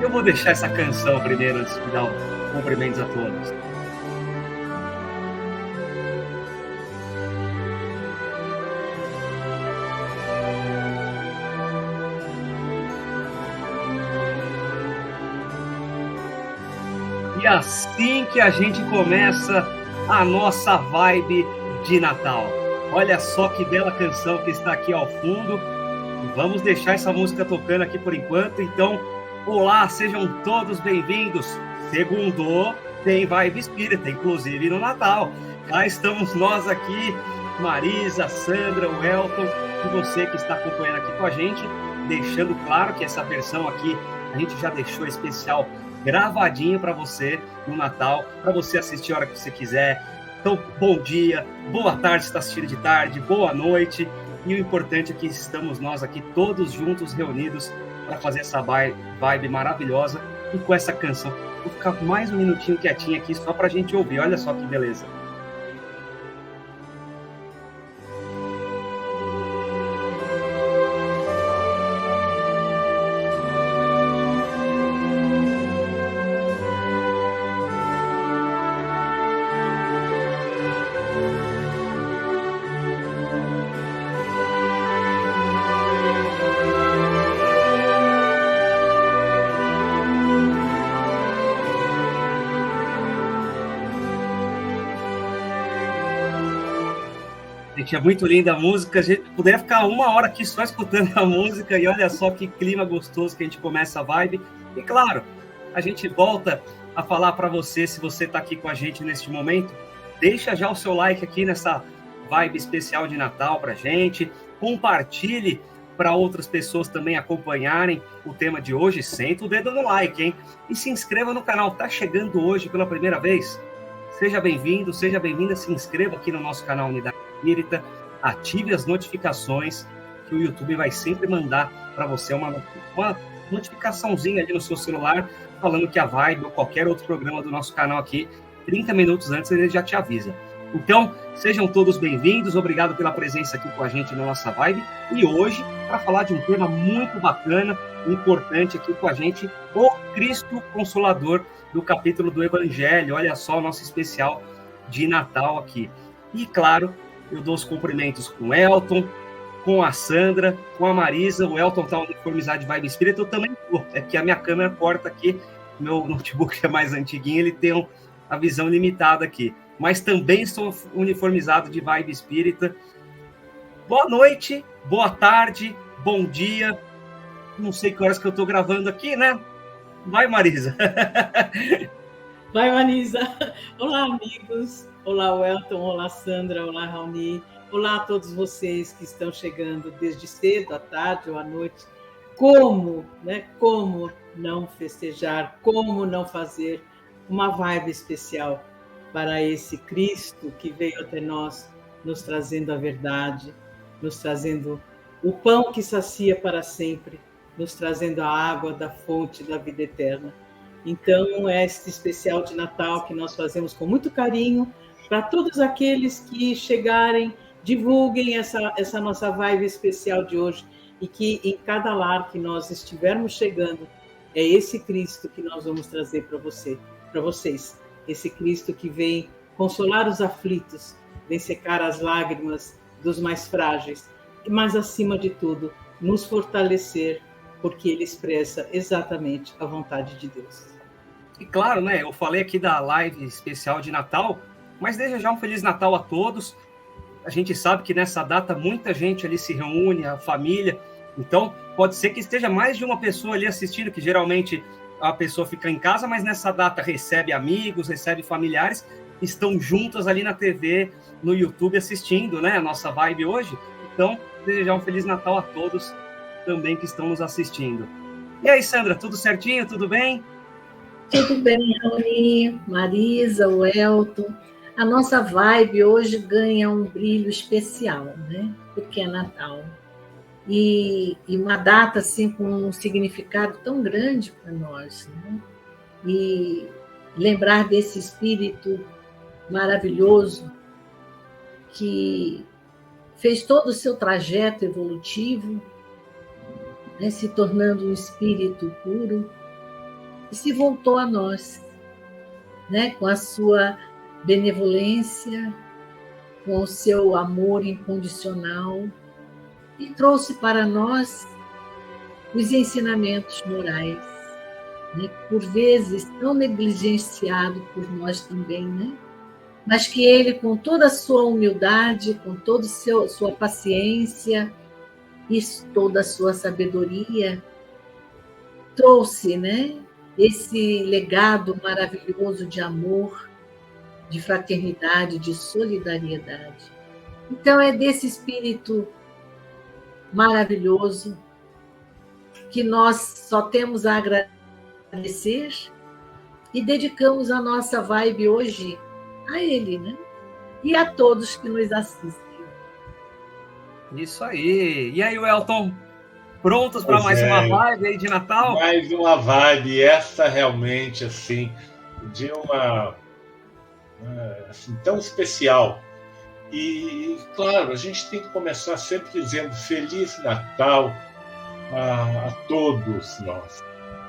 Eu vou deixar essa canção primeiro antes de dar os cumprimentos a todos. E assim que a gente começa a nossa vibe de Natal. Olha só que bela canção que está aqui ao fundo. Vamos deixar essa música tocando aqui por enquanto. Então, olá, sejam todos bem-vindos. Segundou, tem vibe espírita, inclusive no Natal. Cá estamos nós aqui, Marisa, Sandra, o Elton e você que está acompanhando aqui com a gente, deixando claro que essa versão aqui a gente já deixou especial gravadinho para você no Natal, para você assistir a hora que você quiser. Então, bom dia, boa tarde, se está assistindo de tarde, boa noite. E o importante é que estamos nós aqui todos juntos, reunidos, para fazer essa vibe maravilhosa e com essa canção. Vou ficar mais um minutinho quietinho aqui só para a gente ouvir. Olha só que beleza. Gente, é muito linda a música. A gente poderia ficar uma hora aqui só escutando a música e olha só que clima gostoso que a gente começa a vibe. E claro, a gente volta a falar para você, se você está aqui com a gente neste momento, deixa já o seu like aqui nessa vibe especial de Natal para a gente, compartilhe para outras pessoas também acompanharem o tema de hoje, senta o dedo no like, hein? E se inscreva no canal, tá chegando hoje pela primeira vez? Seja bem-vindo, seja bem-vinda, se inscreva aqui no nosso canal Unidade Espírita, ative as notificações, que o YouTube vai sempre mandar para você uma notificaçãozinha ali no seu celular, falando que a Vibe ou qualquer outro programa do nosso canal aqui, 30 minutos antes, ele já te avisa. Então, sejam todos bem-vindos, obrigado pela presença aqui com a gente na nossa Vibe, e hoje, para falar de um tema muito bacana, importante aqui com a gente, o Cristo Consolador, do capítulo do Evangelho. Olha só o nosso especial de Natal aqui. E, claro, eu dou os cumprimentos com o Elton, com a Sandra, com a Marisa. O Elton está uniformizado de Vibe Espírita, eu também estou. É que a minha câmera corta aqui, meu notebook é mais antiguinho, ele tem a visão limitada aqui. Mas também estou uniformizado de Vibe Espírita. Boa noite, boa tarde, bom dia. Não sei que horas que eu estou gravando aqui, né? Vai, Marisa. Vai, Marisa. Olá, amigos. Olá, Welton. Olá, Sandra. Olá, Raoni. Olá a todos vocês que estão chegando desde cedo, à tarde ou à noite. Como não festejar, como não fazer uma vibe especial para esse Cristo que veio até nós, nos trazendo a verdade, nos trazendo o pão que sacia para sempre, nos trazendo a água da fonte da vida eterna. Então, é este especial de Natal que nós fazemos com muito carinho para todos aqueles que chegarem, divulguem essa nossa vibe especial de hoje e que em cada lar que nós estivermos chegando, é esse Cristo que nós vamos trazer para vocês. Esse Cristo que vem consolar os aflitos, vem secar as lágrimas dos mais frágeis, mas, acima de tudo, nos fortalecer, porque ele expressa exatamente a vontade de Deus. E claro, né, eu falei aqui da live especial de Natal, mas desejar um Feliz Natal a todos. A gente sabe que nessa data muita gente ali se reúne, a família, então pode ser que esteja mais de uma pessoa ali assistindo, que geralmente a pessoa fica em casa, mas nessa data recebe amigos, recebe familiares, estão juntas ali na TV, no YouTube assistindo, né, a nossa vibe hoje. Então, desejar um Feliz Natal a todos também que estão nos assistindo. E aí, Sandra, tudo certinho? Tudo bem? Tudo bem, Raoni, Marisa, o Elton. A nossa vibe hoje ganha um brilho especial, né? Porque é Natal. E uma data assim com um significado tão grande para nós, né? E lembrar desse espírito maravilhoso que fez todo o seu trajeto evolutivo, né, se tornando um espírito puro, e se voltou a nós, né? Com a sua benevolência, com o seu amor incondicional, e trouxe para nós os ensinamentos morais, né? Por vezes tão negligenciado por nós também, né? Mas que ele, com toda a sua humildade, com toda a sua paciência e toda a sua sabedoria, trouxe, né, esse legado maravilhoso de amor, de fraternidade, de solidariedade. Então, é desse espírito maravilhoso que nós só temos a agradecer e dedicamos a nossa vibe hoje a ele, né? E a todos que nos assistem. Isso aí. E aí, Welton? Prontos para mais uma vibe aí de Natal? Mais uma vibe, essa realmente, assim, de uma... assim, tão especial. E, claro, a gente tem que começar sempre dizendo Feliz Natal a todos nós.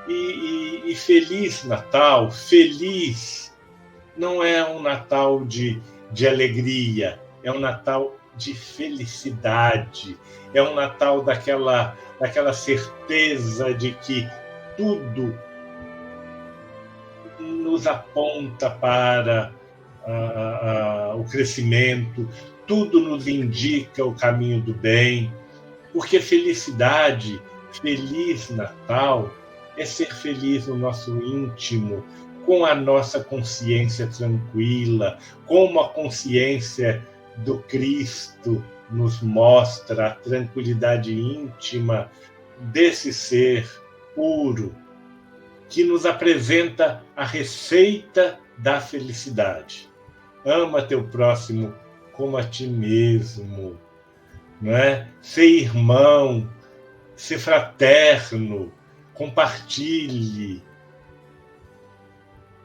E Feliz Natal, feliz, não é um Natal de alegria, é um Natal de felicidade, é um Natal daquela certeza de que tudo nos aponta para o crescimento, tudo nos indica o caminho do bem, porque felicidade, Feliz Natal, é ser feliz no nosso íntimo, com a nossa consciência tranquila, como a consciência do Cristo nos mostra a tranquilidade íntima desse ser puro, que nos apresenta a receita da felicidade. Ama teu próximo como a ti mesmo, não é? Ser irmão, ser fraterno, compartilhe.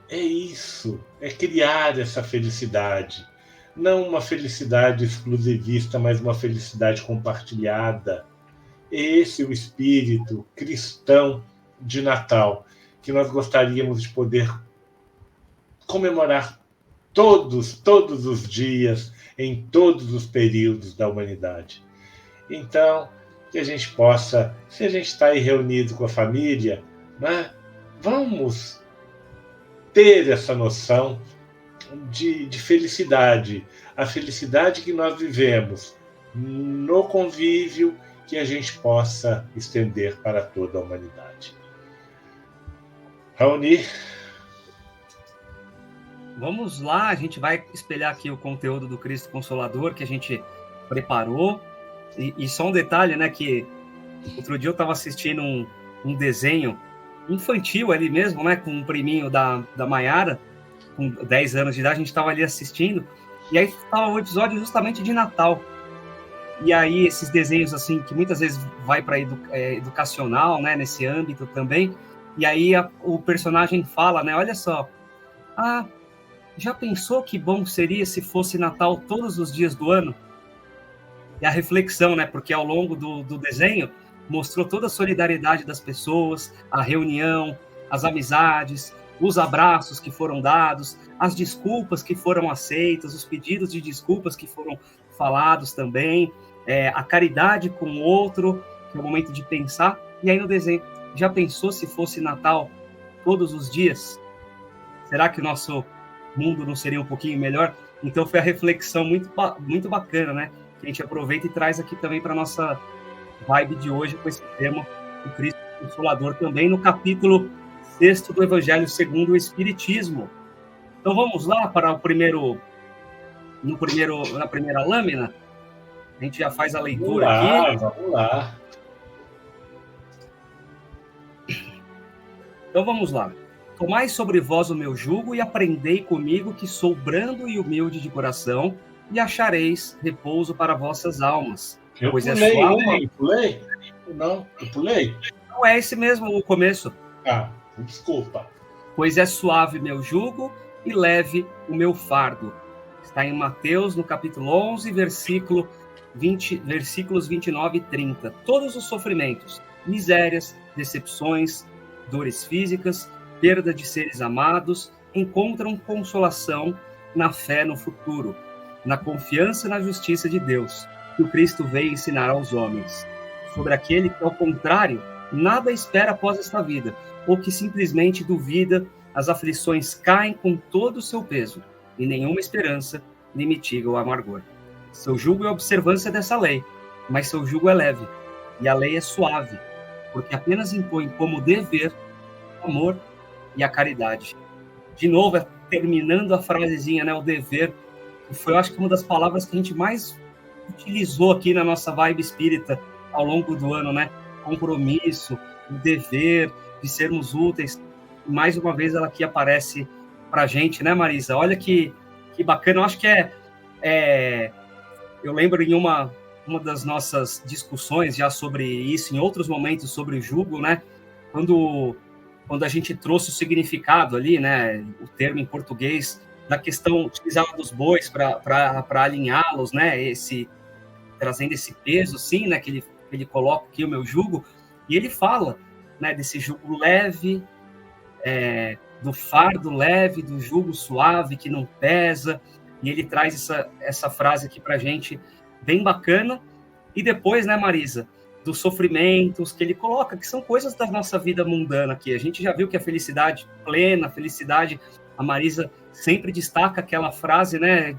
É isso, é criar essa felicidade. Não uma felicidade exclusivista, mas uma felicidade compartilhada. Esse é o espírito cristão de Natal, que nós gostaríamos de poder comemorar todos os dias, em todos os períodos da humanidade. Então, que a gente possa, se a gente está aí reunido com a família, né, vamos ter essa noção de felicidade, a felicidade que nós vivemos no convívio, que a gente possa estender para toda a humanidade. Raoni? Vamos lá, a gente vai espelhar aqui o conteúdo do Cristo Consolador que a gente preparou. E só um detalhe, né, que outro dia eu estava assistindo um desenho infantil ali mesmo, né, com um priminho da Maiara, com 10 anos de idade, a gente estava ali assistindo, e aí estava um episódio justamente de Natal. E aí esses desenhos, assim, que muitas vezes vai para educacional, né, nesse âmbito também, e aí o personagem fala, né, olha só, já pensou que bom seria se fosse Natal todos os dias do ano? E a reflexão, né, porque ao longo do desenho mostrou toda a solidariedade das pessoas, a reunião, as amizades, os abraços que foram dados, as desculpas que foram aceitas, os pedidos de desculpas que foram falados também, a caridade com o outro, que é o momento de pensar. E aí no desenho, já pensou se fosse Natal todos os dias? Será que o nosso mundo não seria um pouquinho melhor? Então foi a reflexão muito bacana, né? Que a gente aproveita e traz aqui também para a nossa vibe de hoje, com esse tema do Cristo Consolador, também no capítulo 6 do Evangelho segundo o Espiritismo. Então vamos lá para na primeira lâmina. A gente já faz a leitura aqui. Vamos lá. Então vamos lá. Tomai sobre vós o meu jugo e aprendei comigo, que sou brando e humilde de coração, e achareis repouso para vossas almas. Eu pois pulei, é suave... Pulei? Não, eu pulei? Não, é esse mesmo o começo. Desculpa. Pois é suave meu jugo e leve o meu fardo. Está em Mateus, no capítulo 11, versículos 29 e 30. Todos os sofrimentos, misérias, decepções, dores físicas, perda de seres amados, encontram consolação na fé no futuro, na confiança na justiça de Deus, que o Cristo veio ensinar aos homens. Sobre aquele que, ao contrário, nada espera após esta vida, ou que simplesmente duvida, as aflições caem com todo o seu peso, e nenhuma esperança lhe mitiga o amargor. Seu jugo é a observância dessa lei, mas seu jugo é leve, e a lei é suave, porque apenas impõe como dever o amor e a caridade. De novo, terminando a frasezinha, né, o dever, que foi, eu acho que uma das palavras que a gente mais utilizou aqui na nossa vibe espírita ao longo do ano, né? Compromisso, o dever de sermos úteis. Mais uma vez ela aqui aparece para a gente, né, Marisa? Olha que bacana. Eu acho que eu lembro em uma das nossas discussões já sobre isso, em outros momentos sobre o jugo, né? Quando a gente trouxe o significado ali, né? O termo em português, da questão utilizada dos bois para alinhá-los, né? Trazendo esse peso, sim, né? Que ele coloca aqui o meu jugo, e ele fala, né? Desse jugo leve, do fardo leve, do jugo suave, que não pesa, e ele traz essa frase aqui para a gente, bem bacana. E depois, né, Marisa, dos sofrimentos que ele coloca, que são coisas da nossa vida mundana aqui. A gente já viu que a felicidade plena, a felicidade, a Marisa sempre destaca aquela frase, né,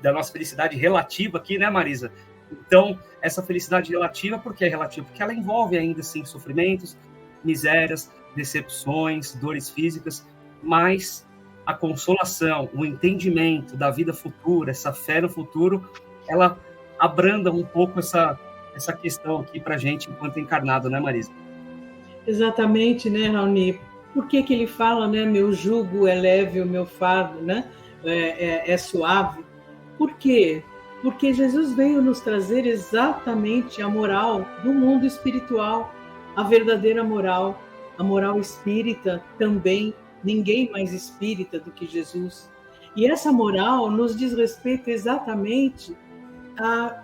da nossa felicidade relativa aqui, né, Marisa? Então, essa felicidade relativa, por que é relativa? Porque ela envolve ainda, assim, sofrimentos, misérias, decepções, dores físicas, mas a consolação, o entendimento da vida futura, essa fé no futuro, ela abranda um pouco essa questão aqui para a gente enquanto encarnado, né, Marisa? Exatamente, né, Raoni? Por que ele fala, né, meu jugo é leve, o meu fardo, né, é suave? Por quê? Porque Jesus veio nos trazer exatamente a moral do mundo espiritual, a verdadeira moral, a moral espírita também, ninguém mais espírita do que Jesus. E essa moral nos diz respeito exatamente a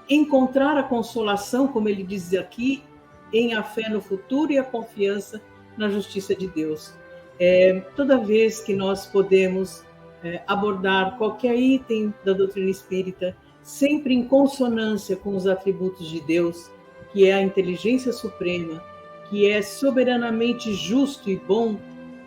encontrar a consolação, como ele diz aqui, em a fé no futuro e a confiança na justiça de Deus. Toda vez que nós podemos abordar qualquer item da doutrina espírita, sempre em consonância com os atributos de Deus, que é a inteligência suprema, que é soberanamente justo e bom,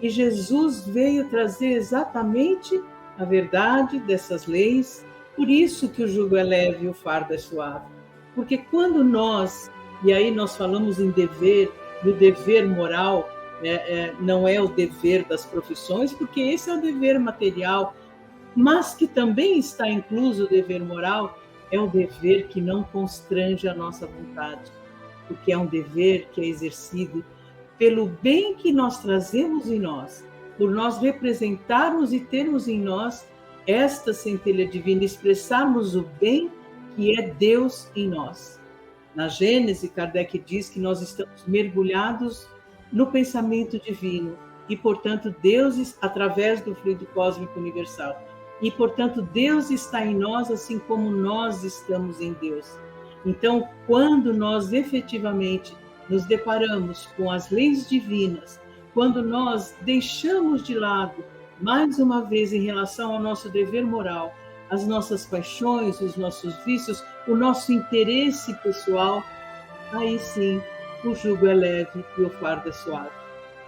e Jesus veio trazer exatamente a verdade dessas leis. Por isso que o jugo é leve e o fardo é suave. Porque quando nós, e aí nós falamos em dever, no dever moral, não é o dever das profissões, porque esse é o dever material, mas que também está incluso o dever moral, é o dever que não constrange a nossa vontade, porque é um dever que é exercido pelo bem que nós trazemos em nós, por nós representarmos e termos em nós esta centelha divina, expressarmos o bem que é Deus em nós. Na Gênese, Kardec diz que nós estamos mergulhados no pensamento divino e, portanto, Deus, através do fluido cósmico universal, e, portanto, Deus está em nós assim como nós estamos em Deus. Então, quando nós efetivamente nos deparamos com as leis divinas, quando nós deixamos de lado, mais uma vez, em relação ao nosso dever moral, as nossas paixões, os nossos vícios, o nosso interesse pessoal, aí sim o jugo é leve e o fardo é suave,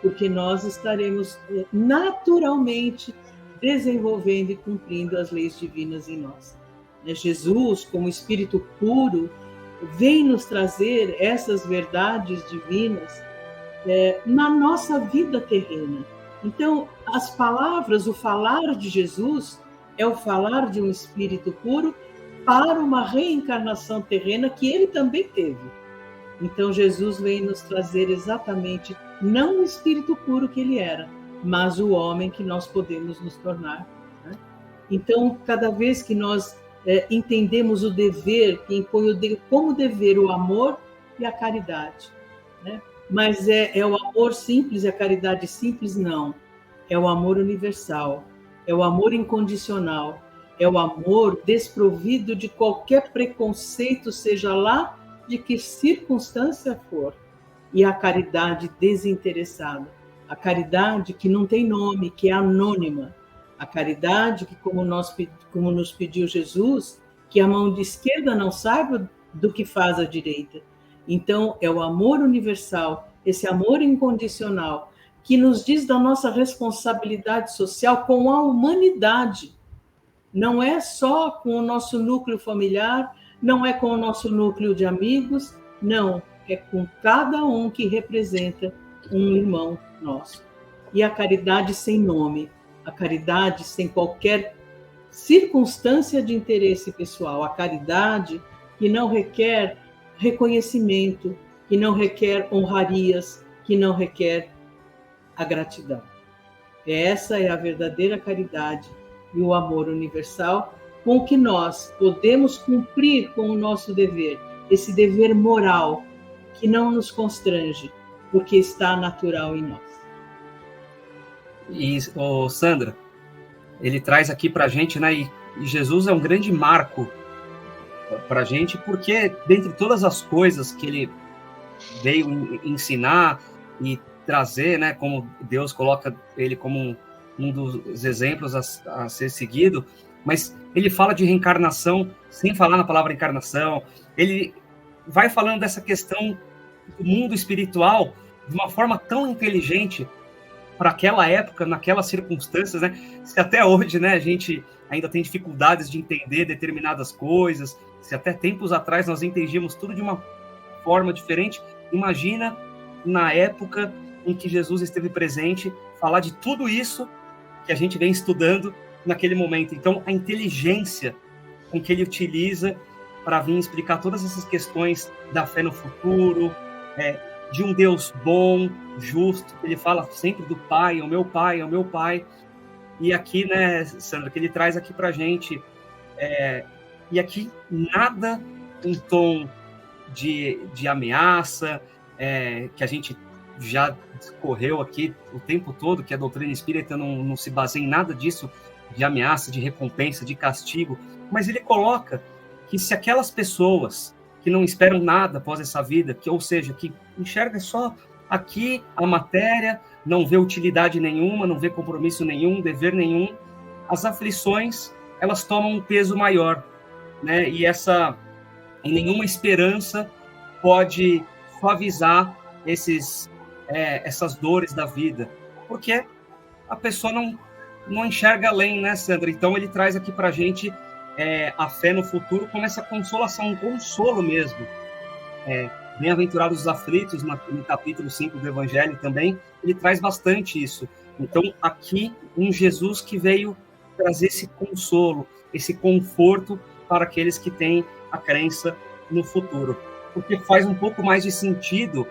porque nós estaremos naturalmente desenvolvendo e cumprindo as leis divinas em nós. Jesus, como Espírito puro, vem nos trazer essas verdades divinas na nossa vida terrena. Então, as palavras, o falar de Jesus é o falar de um Espírito puro para uma reencarnação terrena que ele também teve. Então, Jesus vem nos trazer exatamente, não o Espírito puro que ele era, mas o homem que nós podemos nos tornar. Né? Então, cada vez que nós entendemos o dever, que impõe como dever o amor e a caridade, né? Mas é o amor simples e a caridade simples? Não. É o amor universal, é o amor incondicional, é o amor desprovido de qualquer preconceito, seja lá de que circunstância for. E a caridade desinteressada, A caridade que não tem nome, que é anônima. A caridade que, como nos pediu Jesus, que a mão de esquerda não saiba do que faz a direita. Então, é o amor universal, esse amor incondicional, que nos diz da nossa responsabilidade social com a humanidade. Não é só com o nosso núcleo familiar, não é com o nosso núcleo de amigos, não, é com cada um que representa um irmão nosso. E a caridade sem nome, a caridade sem qualquer circunstância de interesse pessoal, a caridade que não requer reconhecimento, que não requer honrarias, que não requer a gratidão. Essa é a verdadeira caridade e o amor universal com que nós podemos cumprir com o nosso dever, esse dever moral que não nos constrange, porque está natural em nós. E, Sandra, ele traz aqui para a gente, né? E Jesus é um grande marco para a gente, porque dentre todas as coisas que ele veio ensinar e trazer, né? Como Deus coloca ele como um dos exemplos a ser seguido, mas ele fala de reencarnação sem falar na palavra encarnação. Ele vai falando dessa questão do mundo espiritual de uma forma tão inteligente para aquela época, naquelas circunstâncias, né? Se até hoje, né, a gente ainda tem dificuldades de entender determinadas coisas, se até tempos atrás nós entendíamos tudo de uma forma diferente, imagina na época em que Jesus esteve presente, falar de tudo isso que a gente vem estudando naquele momento. Então, a inteligência com que ele utiliza para vir explicar todas essas questões da fé no futuro, de um Deus bom, justo. Ele fala sempre do Pai, é o meu Pai, é o meu Pai. E aqui, né, Sandra, que ele traz aqui para a gente, e aqui nada em tom de ameaça, que a gente já discorreu aqui o tempo todo, que a doutrina espírita não se baseia em nada disso, de ameaça, de recompensa, de castigo, mas ele coloca que se aquelas pessoas que não esperam nada após essa vida, ou seja, que enxergam só aqui a matéria, não vê utilidade nenhuma, não vê compromisso nenhum, dever nenhum, as aflições, elas tomam um peso maior, né? E nenhuma esperança pode suavizar essas dores da vida, porque a pessoa não enxerga além, né, Sandra? Então ele traz aqui para a gente a fé no futuro como essa consolação, um consolo mesmo. Bem-aventurados os aflitos, no capítulo 5 do Evangelho também, ele traz bastante isso. Então, aqui, um Jesus que veio trazer esse consolo, esse conforto para aqueles que têm a crença no futuro. Porque faz um pouco mais de sentido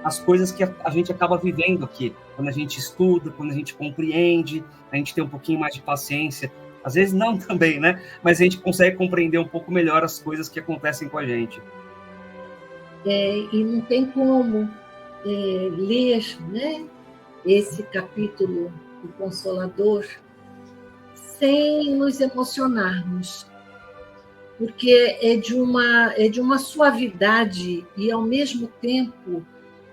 as coisas que a gente acaba vivendo aqui. Quando a gente estuda, quando a gente compreende, a gente tem um pouquinho mais de paciência. Às vezes não também, né? Mas a gente consegue compreender um pouco melhor as coisas que acontecem com a gente. E não tem como ler, né, esse capítulo do Consolador sem nos emocionarmos, porque é de uma suavidade e, ao mesmo tempo,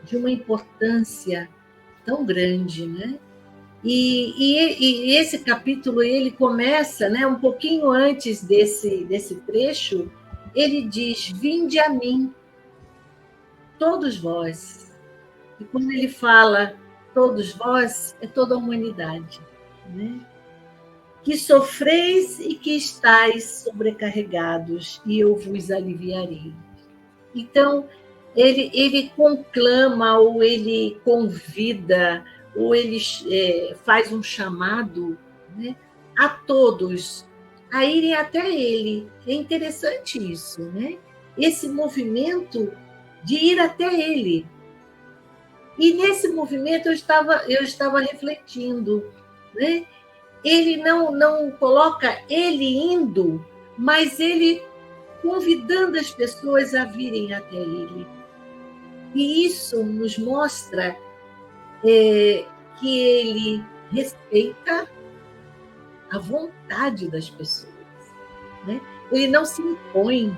de uma importância tão grande, né? E esse capítulo, ele começa, né, um pouquinho antes desse trecho, ele diz: vinde a mim, todos vós. E quando ele fala todos vós, é toda a humanidade, né? Que sofreis e que estáis sobrecarregados, e eu vos aliviarei. Então, ele conclama, ou ele convida, ou ele faz um chamado, né, a todos a irem até ele. É interessante isso, né? Esse movimento de ir até ele. E nesse movimento eu estava refletindo, né? Ele não coloca ele indo, mas ele convidando as pessoas a virem até ele. E isso nos mostra que ele respeita a vontade das pessoas, né? Ele não se impõe,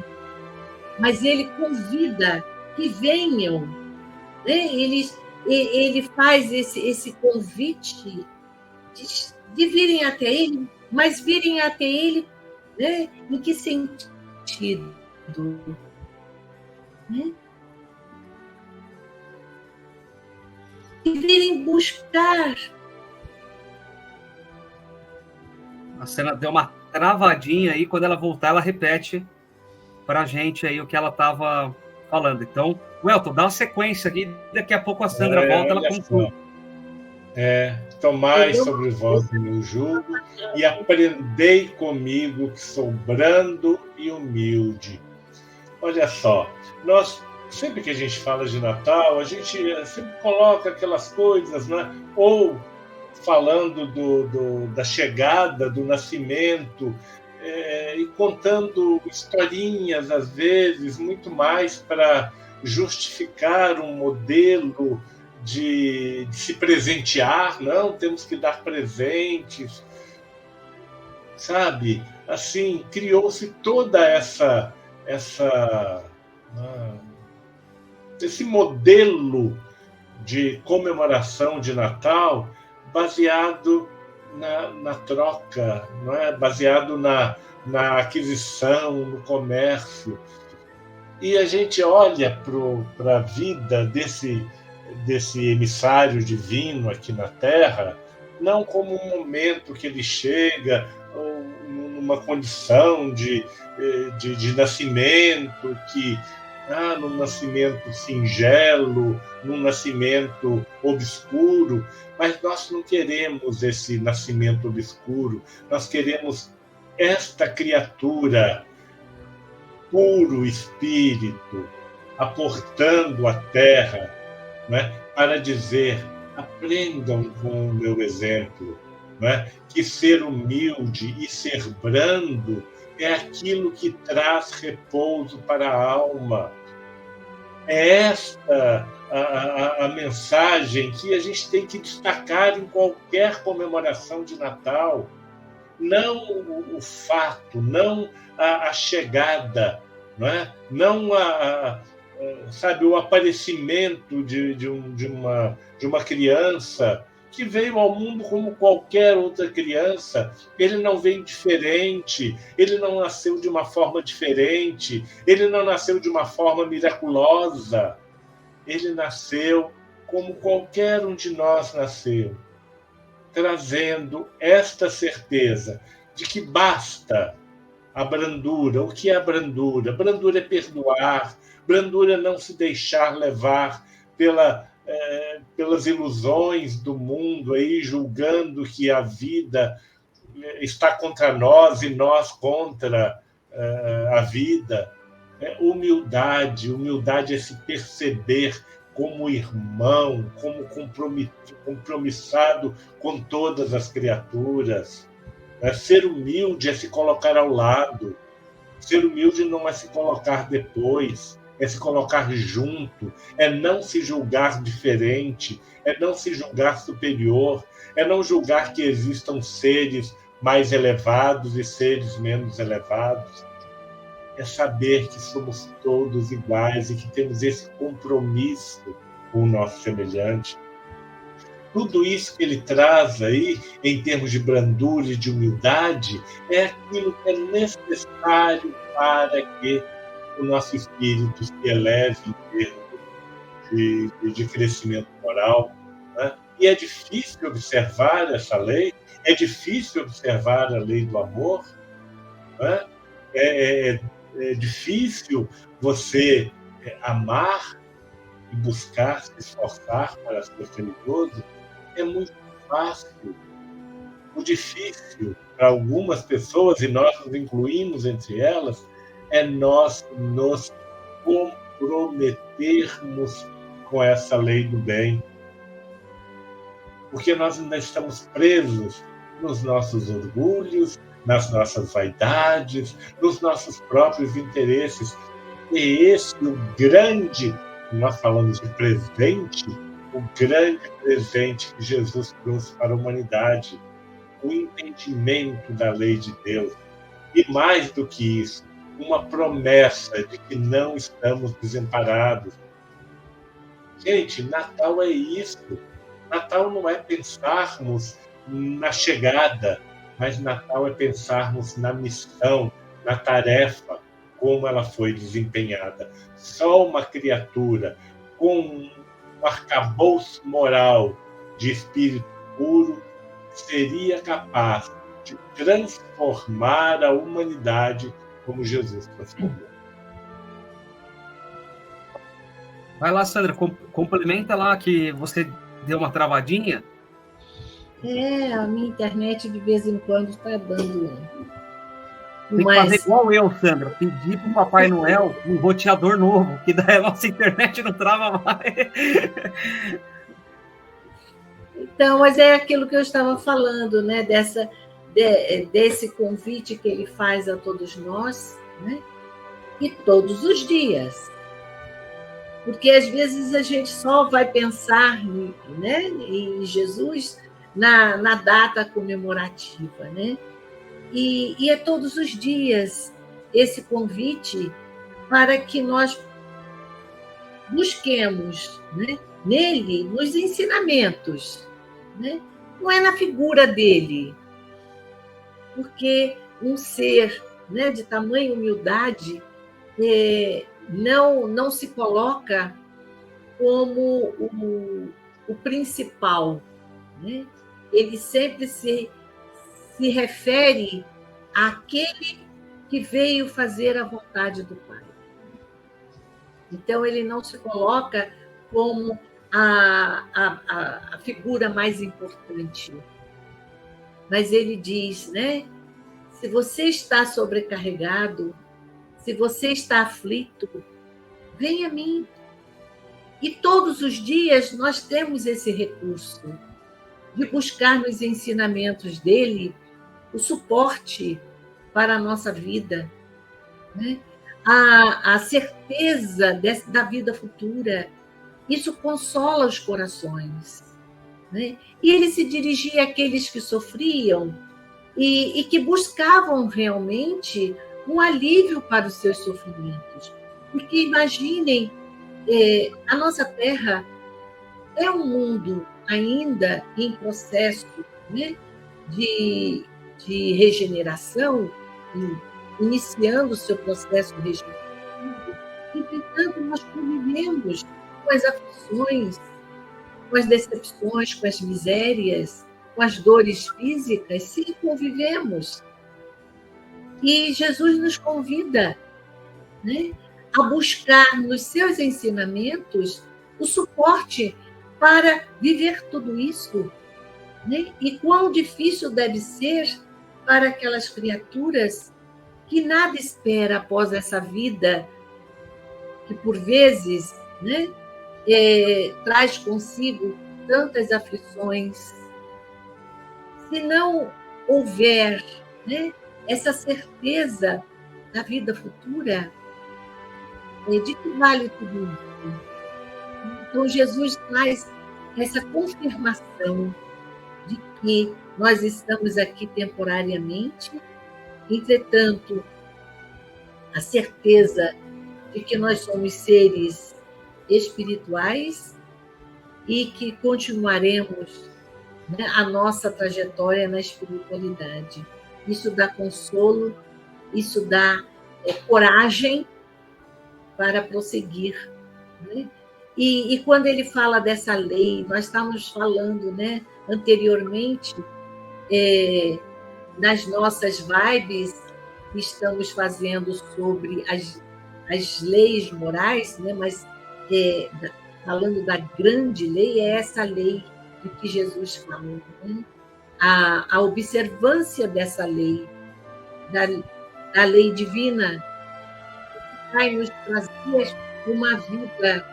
mas ele convida que venham, né? ele faz esse convite de virem até ele, mas virem até ele, né? Em que sentido? Né? E virem buscar. A cena deu uma travadinha aí, quando ela voltar, ela repete para a gente aí o que ela estava falando. Então, Welton, dá uma sequência aqui, daqui a pouco a Sandra volta, ela conclui. Tomai sobre vós o meu jugo e aprendei comigo, que sou brando e humilde. Olha só, nós, sempre que a gente fala de Natal, a gente sempre coloca aquelas coisas, né? Ou falando da chegada, do nascimento, e contando historinhas, às vezes, muito mais para justificar um modelo de se presentear. Não, temos que dar presentes, sabe? Assim, criou-se toda esse modelo de comemoração de Natal baseado na troca, não é? Baseado na aquisição, no comércio. E a gente olha para a vida desse emissário divino aqui na Terra, não como um momento que ele chega numa condição de nascimento, num nascimento singelo, num nascimento obscuro, mas nós não queremos esse nascimento obscuro, nós queremos esta criatura, puro espírito, aportando a terra, né, para dizer: aprendam com o meu exemplo, né, que ser humilde e ser brando é aquilo que traz repouso para a alma. É esta a mensagem que a gente tem que destacar em qualquer comemoração de Natal. Não o fato, não a chegada, não é? Não sabe, o aparecimento de uma criança que veio ao mundo como qualquer outra criança. Ele não veio diferente, ele não nasceu de uma forma diferente, ele não nasceu de uma forma miraculosa. Ele nasceu como qualquer um de nós nasceu, trazendo esta certeza de que basta a brandura. O que é a brandura? Brandura é perdoar, brandura é não se deixar levar pelas ilusões do mundo, aí, julgando que a vida está contra nós e nós contra a vida. Humildade é se perceber como irmão, como compromissado com todas as criaturas. Ser humilde é se colocar ao lado. Ser humilde não é se colocar depois, é se colocar junto, é não se julgar diferente, é não se julgar superior, é não julgar que existam seres mais elevados e seres menos elevados. É saber que somos todos iguais e que temos esse compromisso com o nosso semelhante. Tudo isso que ele traz aí, em termos de brandura e de humildade, é aquilo que é necessário para que o nosso espírito se eleve em termos de crescimento moral, né? E é difícil observar essa lei, é difícil observar a lei do amor, né? É difícil você amar e buscar, se esforçar para ser caridoso. É muito fácil. O difícil para algumas pessoas, e nós nos incluímos entre elas, é nós nos comprometermos com essa lei do bem. Porque nós ainda estamos presos nos nossos orgulhos, nas nossas vaidades, nos nossos próprios interesses. E esse o grande, nós falamos de presente, o grande presente que Jesus trouxe para a humanidade, o entendimento da lei de Deus. E mais do que isso, uma promessa de que não estamos desamparados, Gente, Natal é isso. Natal não é pensarmos na chegada, mas Natal é pensarmos na missão, na tarefa, como ela foi desempenhada. Só uma criatura com um arcabouço moral de espírito puro seria capaz de transformar a humanidade como Jesus transformou. Vai lá, Sandra, complementa lá que você deu uma travadinha. A minha internet de vez em quando está dando. Tem que fazer igual eu, Sandra, pedir para o Papai Noel um roteador novo, que daí a nossa internet não trava mais. Então, mas é aquilo que eu estava falando, né? Desse convite que ele faz a todos nós, né? E todos os dias. Porque às vezes a gente só vai pensar, né, em Jesus na data comemorativa, né? E é todos os dias esse convite para que nós busquemos, né, nele, nos ensinamentos, né? Não é na figura dele, porque um ser, né, de tamanha humildade não se coloca como o principal, né? Ele sempre se refere àquele que veio fazer a vontade do Pai. Então, ele não se coloca como a figura mais importante. Mas ele diz, né? Se você está sobrecarregado, se você está aflito, venha a mim. E todos os dias nós temos esse recurso de buscar nos ensinamentos dele o suporte para a nossa vida, né? A certeza da vida futura. Isso consola os corações, né? E ele se dirigia àqueles que sofriam e que buscavam realmente um alívio para os seus sofrimentos. Porque imaginem, a nossa Terra é um mundo ainda em processo, né, de regeneração, iniciando o seu processo regenerativo. Entretanto, nós convivemos com as aflições, com as decepções, com as misérias, com as dores físicas, sim, convivemos. E Jesus nos convida, né, a buscar nos seus ensinamentos o suporte para viver tudo isso, né? E quão difícil deve ser para aquelas criaturas que nada espera após essa vida, que por vezes, né, traz consigo tantas aflições. Se não houver, né, essa certeza da vida futura, de que vale tudo isso? Então, Jesus traz essa confirmação de que nós estamos aqui temporariamente, entretanto, a certeza de que nós somos seres espirituais e que continuaremos, né, a nossa trajetória na espiritualidade. Isso dá consolo, isso dá coragem para prosseguir, né? E quando ele fala dessa lei, nós estávamos falando, né, anteriormente, nas nossas vibes, estamos fazendo sobre as leis morais, né, mas falando da grande lei, é essa lei de que Jesus falou, né? A observância dessa lei, da lei divina, que vai nos trazer uma vida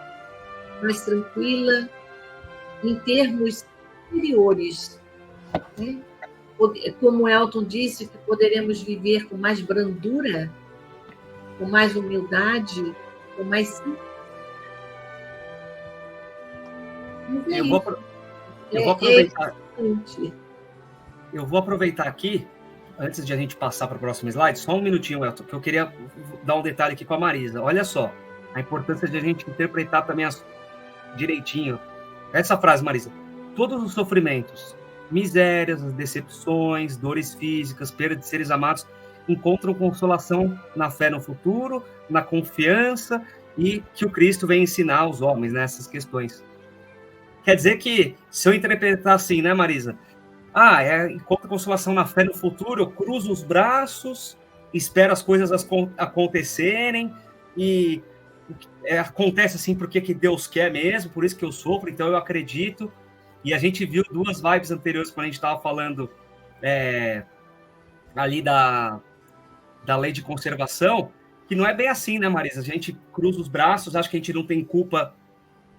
mais tranquila, em termos superiores, né? Como Elton disse, que poderemos viver com mais brandura, com mais humildade, com mais simplicidade. Eu vou aproveitar aqui, antes de a gente passar para o próximo slide, só um minutinho, Elton, que eu queria dar um detalhe aqui com a Marisa. Olha só, a importância de a gente interpretar também direitinho. Essa frase, Marisa: todos os sofrimentos, misérias, decepções, dores físicas, perda de seres amados, encontram consolação na fé no futuro, na confiança, e que o Cristo vem ensinar aos homens nessas questões. Quer dizer que, se eu interpretar assim, né, Marisa? Encontra consolação na fé no futuro, eu cruzo os braços, espero as coisas acontecerem, e acontece assim porque que Deus quer mesmo, por isso que eu sofro, então eu acredito. E a gente viu duas vibes anteriores, quando a gente estava falando ali da lei de conservação, que não é bem assim, né, Marisa? A gente cruza os braços, acha que a gente não tem culpa,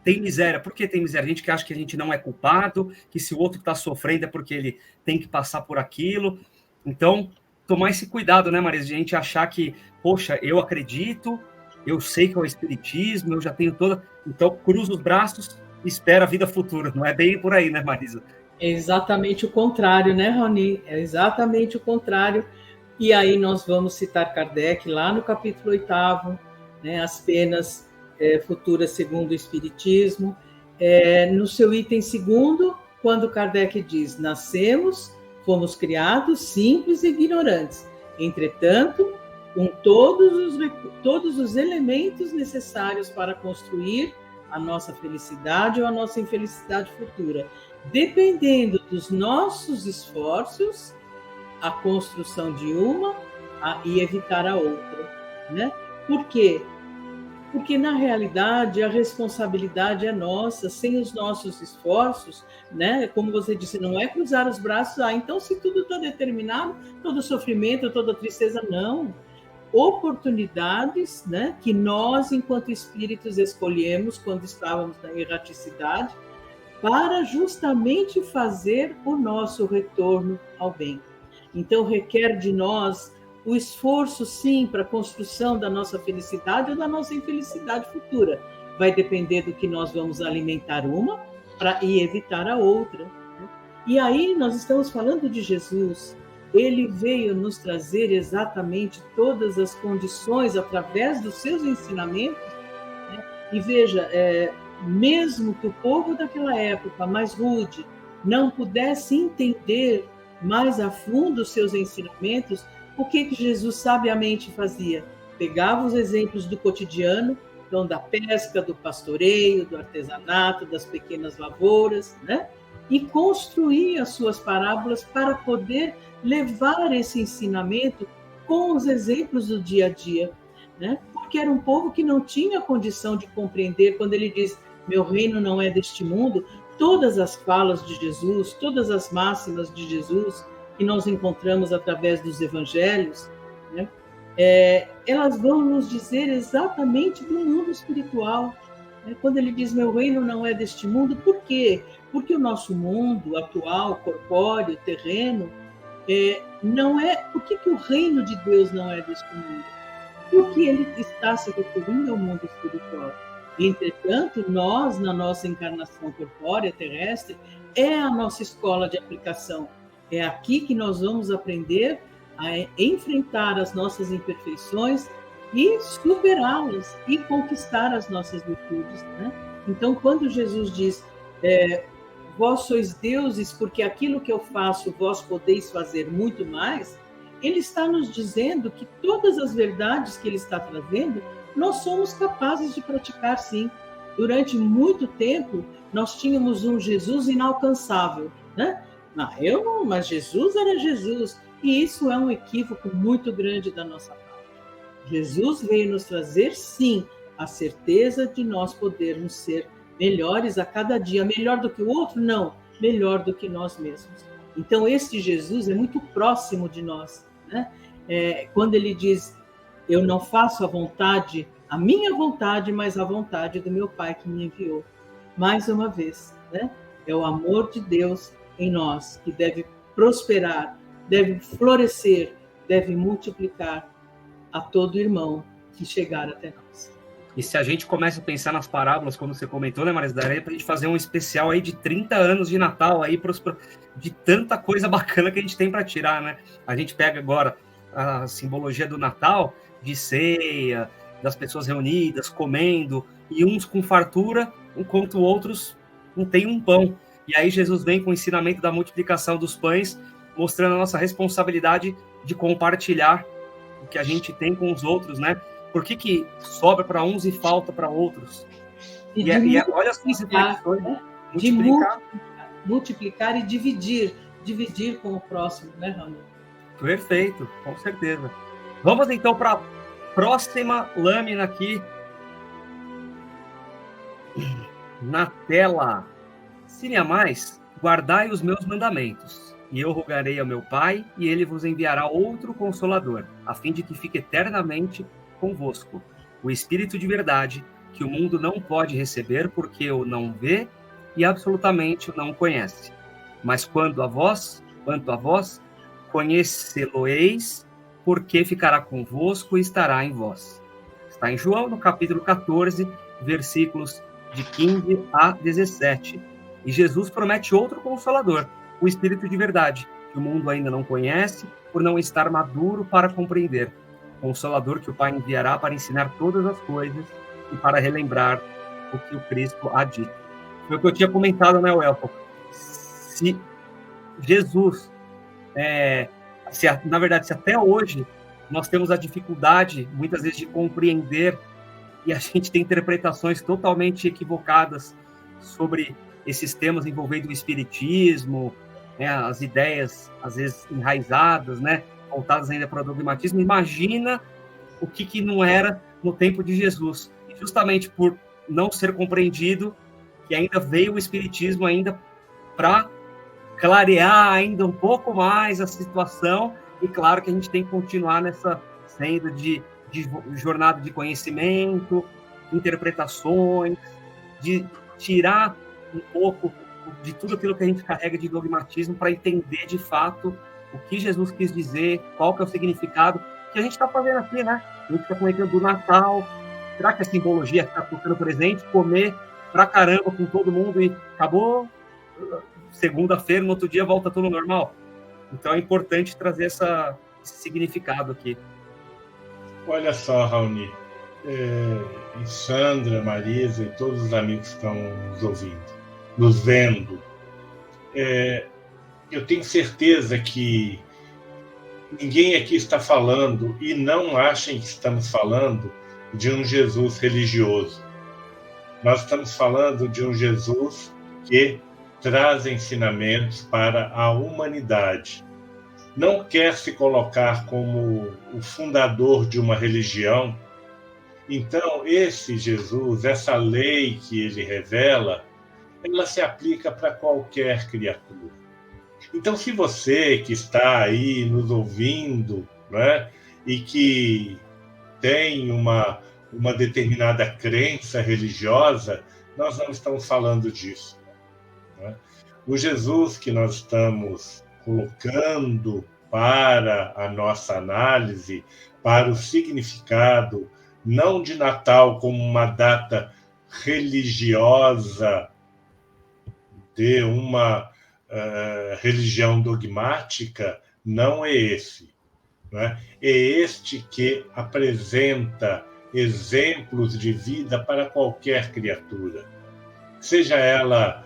tem miséria. Por que tem miséria? A gente que acha que a gente não é culpado, que se o outro está sofrendo é porque ele tem que passar por aquilo. Então, tomar esse cuidado, né, Marisa? De a gente achar que, poxa, eu acredito, eu sei que é o espiritismo, eu já tenho toda... Então, cruza os braços e espera a vida futura. Não é bem por aí, né, Marisa? É exatamente o contrário, né, Raoni? É exatamente o contrário. E aí nós vamos citar Kardec lá no capítulo 8º, né, as penas futuras segundo o Espiritismo. No seu item 2º, quando Kardec diz: nascemos, fomos criados simples e ignorantes, entretanto, com todos os elementos necessários para construir a nossa felicidade ou a nossa infelicidade futura, dependendo dos nossos esforços, a construção de uma e evitar a outra, né? Por quê? Porque, na realidade, a responsabilidade é nossa. Sem os nossos esforços, né? Como você disse, não é cruzar os braços, então se tudo está determinado, todo sofrimento, toda tristeza, não. Oportunidades, né? Que nós, enquanto espíritos, escolhemos quando estávamos na erraticidade, para justamente fazer o nosso retorno ao bem. Então, requer de nós o esforço, sim, para a construção da nossa felicidade ou da nossa infelicidade futura. Vai depender do que nós vamos alimentar uma e evitar a outra. Né? E aí nós estamos falando de Jesus. Ele veio nos trazer exatamente todas as condições através dos seus ensinamentos. Né? E veja, mesmo que o povo daquela época mais rude não pudesse entender mais a fundo os seus ensinamentos, o que Jesus sabiamente fazia? Pegava os exemplos do cotidiano, então da pesca, do pastoreio, do artesanato, das pequenas lavouras, né? E construía as suas parábolas para poder levar esse ensinamento com os exemplos do dia a dia, né? Porque era um povo que não tinha condição de compreender. Quando ele diz: meu reino não é deste mundo, todas as falas de Jesus, todas as máximas de Jesus que nós encontramos através dos evangelhos, né, elas vão nos dizer exatamente do mundo espiritual. Né? Quando ele diz: meu reino não é deste mundo, por quê? Porque o nosso mundo atual, corpóreo, terreno, não é... Por que o reino de Deus não é deste mundo? Porque ele está se referindo ao mundo espiritual. Entretanto, nós, na nossa encarnação corpórea terrestre, é a nossa escola de aplicação. É aqui que nós vamos aprender a enfrentar as nossas imperfeições e superá-las e conquistar as nossas virtudes. Né? Então, quando Jesus diz: vós sois deuses, porque aquilo que eu faço vós podeis fazer muito mais, ele está nos dizendo que todas as verdades que ele está trazendo nós somos capazes de praticar, sim. Durante muito tempo, nós tínhamos um Jesus inalcançável, né? Mas Jesus era Jesus. E isso é um equívoco muito grande da nossa parte. Jesus veio nos trazer, sim, a certeza de nós podermos ser melhores a cada dia. Melhor do que o outro? Não. Melhor do que nós mesmos. Então, este Jesus é muito próximo de nós, né? Quando ele diz: eu não faço a minha vontade, mas a vontade do meu Pai que me enviou. Mais uma vez, né? É o amor de Deus em nós que deve prosperar, deve florescer, deve multiplicar a todo irmão que chegar até nós. E se a gente começa a pensar nas parábolas, como você comentou, né, Marisa, daria para a gente fazer um especial aí de 30 anos de Natal, aí, de tanta coisa bacana que a gente tem para tirar, né? A gente pega agora a simbologia do Natal, de ceia, das pessoas reunidas, comendo, e uns com fartura, enquanto outros não têm um pão. E aí Jesus vem com o ensinamento da multiplicação dos pães, mostrando a nossa responsabilidade de compartilhar o que a gente tem com os outros, né? Por que sobra para uns e falta para outros? E olha as reflexões, né? Multiplicar e dividir com o próximo, né, Raul? Perfeito, com certeza. Vamos então para a próxima lâmina aqui na tela. Se me amais, guardai os meus mandamentos, e eu rogarei ao meu Pai, e ele vos enviará outro Consolador, a fim de que fique eternamente convosco, o Espírito de verdade, que o mundo não pode receber, porque o não vê e absolutamente o não conhece. Mas quanto a vós, conhecê-lo-eis, porque ficará convosco e estará em vós. Está em João, no capítulo 14, versículos de 15 a 17. E Jesus promete outro Consolador, o Espírito de verdade, que o mundo ainda não conhece, por não estar maduro para compreender. Consolador que o Pai enviará para ensinar todas as coisas e para relembrar o que o Cristo há dito. Foi o que eu tinha comentado, né, Welton? Se Jesus, na verdade, se até hoje nós temos a dificuldade, muitas vezes, de compreender, e a gente tem interpretações totalmente equivocadas sobre esses temas envolvendo o espiritismo, né, as ideias, às vezes, enraizadas, né, voltadas ainda para o dogmatismo. Imagina o que não era no tempo de Jesus. E justamente por não ser compreendido, que ainda veio o espiritismo ainda para clarear ainda um pouco mais a situação. E claro que a gente tem que continuar nessa senda de jornada de conhecimento, interpretações, de tirar um pouco de tudo aquilo que a gente carrega de dogmatismo para entender de fato o que Jesus quis dizer, qual que é o significado que a gente está fazendo aqui, né? A gente está comentando do Natal. Será que a simbologia está tocando presente? Comer pra caramba com todo mundo e acabou, segunda-feira, no outro dia volta tudo normal. Então é importante trazer esse significado aqui. Olha só, Raoni, e Sandra, Marisa e todos os amigos que estão nos ouvindo, nos vendo, eu tenho certeza que ninguém aqui está falando, e não achem que estamos falando de um Jesus religioso. Nós estamos falando de um Jesus que traz ensinamentos para a humanidade. Não quer se colocar como o fundador de uma religião. Então, esse Jesus, essa lei que ele revela, ela se aplica para qualquer criatura. Então, se você que está aí nos ouvindo, né, e que tem uma determinada crença religiosa, nós não estamos falando disso, né? O Jesus que nós estamos colocando para a nossa análise, para o significado, não de Natal como uma data religiosa de uma religião dogmática, não é esse, né? É este que apresenta exemplos de vida para qualquer criatura, seja ela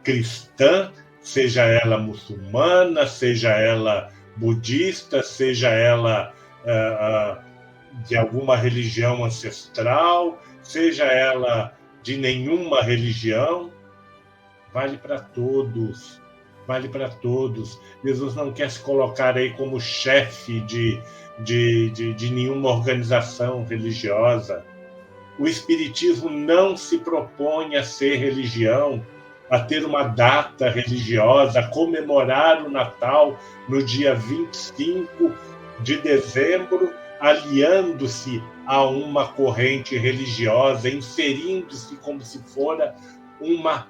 cristã, seja ela muçulmana, seja ela budista, seja ela de alguma religião ancestral, seja ela de nenhuma religião, vale para todos, vale para todos. Jesus não quer se colocar aí como chefe de nenhuma organização religiosa. O Espiritismo não se propõe a ser religião, a ter uma data religiosa, a comemorar o Natal no dia 25 de dezembro, aliando-se a uma corrente religiosa, inserindo-se como se fora uma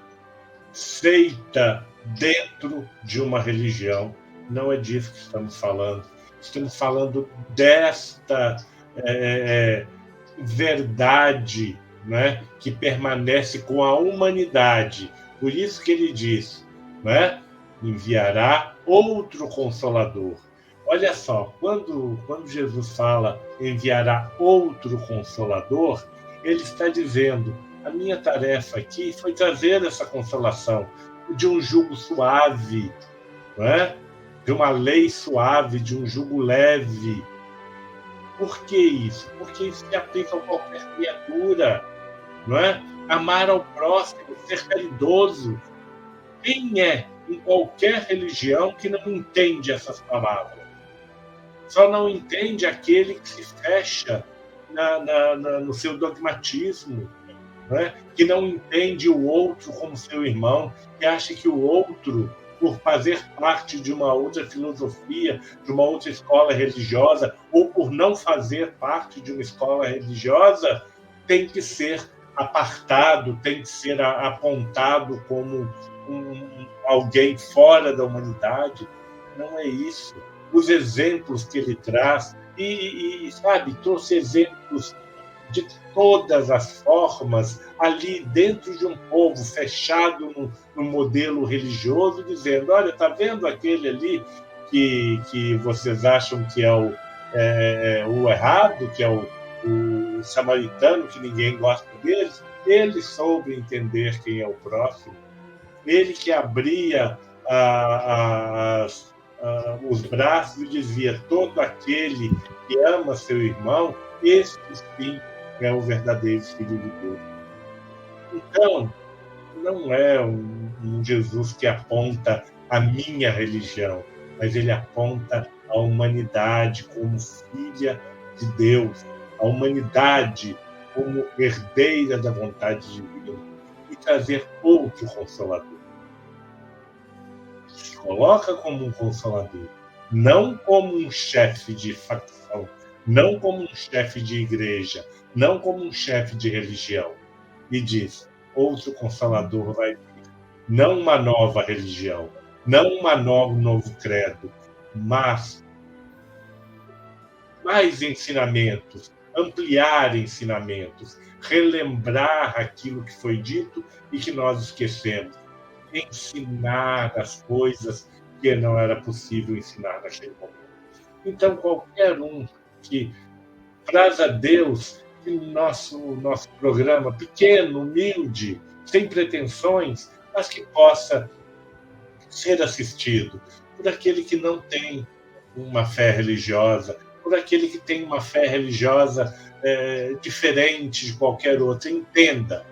seita dentro de uma religião. Não é disso que estamos falando. Estamos falando desta verdade, né, que permanece com a humanidade. Por isso que ele diz, né, enviará outro Consolador. Olha só, quando Jesus fala enviará outro Consolador, ele está dizendo A minha tarefa aqui foi trazer essa consolação de um jugo suave, não é? De uma lei suave, de um jugo leve. Por que isso? Porque isso se aplica a qualquer criatura, não é? Amar ao próximo, ser caridoso. Quem é, em qualquer religião, que não entende essas palavras? Só não entende aquele que se fecha no seu dogmatismo, né? Que não entende o outro como seu irmão, que acha que o outro, por fazer parte de uma outra filosofia, de uma outra escola religiosa, ou por não fazer parte de uma escola religiosa, tem que ser apartado, tem que ser apontado como alguém fora da humanidade. Não é isso. Os exemplos que ele traz, sabe, trouxe exemplos de todas as formas ali dentro de um povo fechado no modelo religioso, dizendo, olha, está vendo aquele ali que vocês acham que é o errado, que é o samaritano, que ninguém gosta deles? Ele soube entender quem é o próximo. Ele que abria os braços e dizia, todo aquele que ama seu irmão, esse sim é o verdadeiro Filho de Deus. Então, não é um Jesus que aponta a minha religião, mas ele aponta a humanidade como filha de Deus, a humanidade como herdeira da vontade divina, e trazer outro Consolador. Se coloca como um Consolador, não como um chefe de facção, não como um chefe de igreja, não como um chefe de religião. E diz, outro Consolador vai vir. Não uma nova religião, não um novo credo, mas mais ensinamentos, ampliar ensinamentos, relembrar aquilo que foi dito e que nós esquecemos. Ensinar as coisas que não era possível ensinar naquele momento. Então, qualquer um que traz a Deus nosso programa pequeno, humilde, sem pretensões, mas que possa ser assistido por aquele que não tem uma fé religiosa, por aquele que tem uma fé religiosa diferente de qualquer outra. Entenda,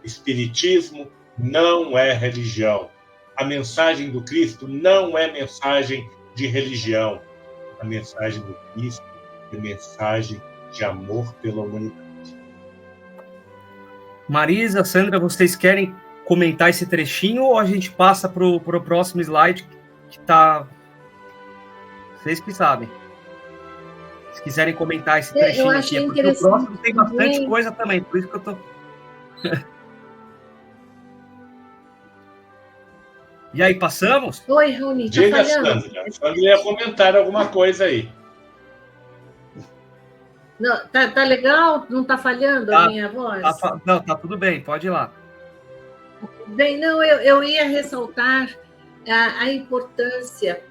Espiritismo não é religião. A mensagem do Cristo não é mensagem de religião. A mensagem do Cristo é mensagem de amor pela humanidade. Marisa, Sandra, vocês querem comentar esse trechinho ou a gente passa para o próximo slide que está... Vocês que sabem. Se quiserem comentar esse trechinho aqui, porque o próximo tem bastante coisa também, por isso que eu estou... E aí, passamos? Oi, Raoni, tá Diga, falhando? Sandra. Sandra ia comentar alguma coisa aí. Não, tá legal? Não tá falhando a minha voz? Não, tá tudo bem, pode ir lá. Bem, não, eu ia ressaltar a importância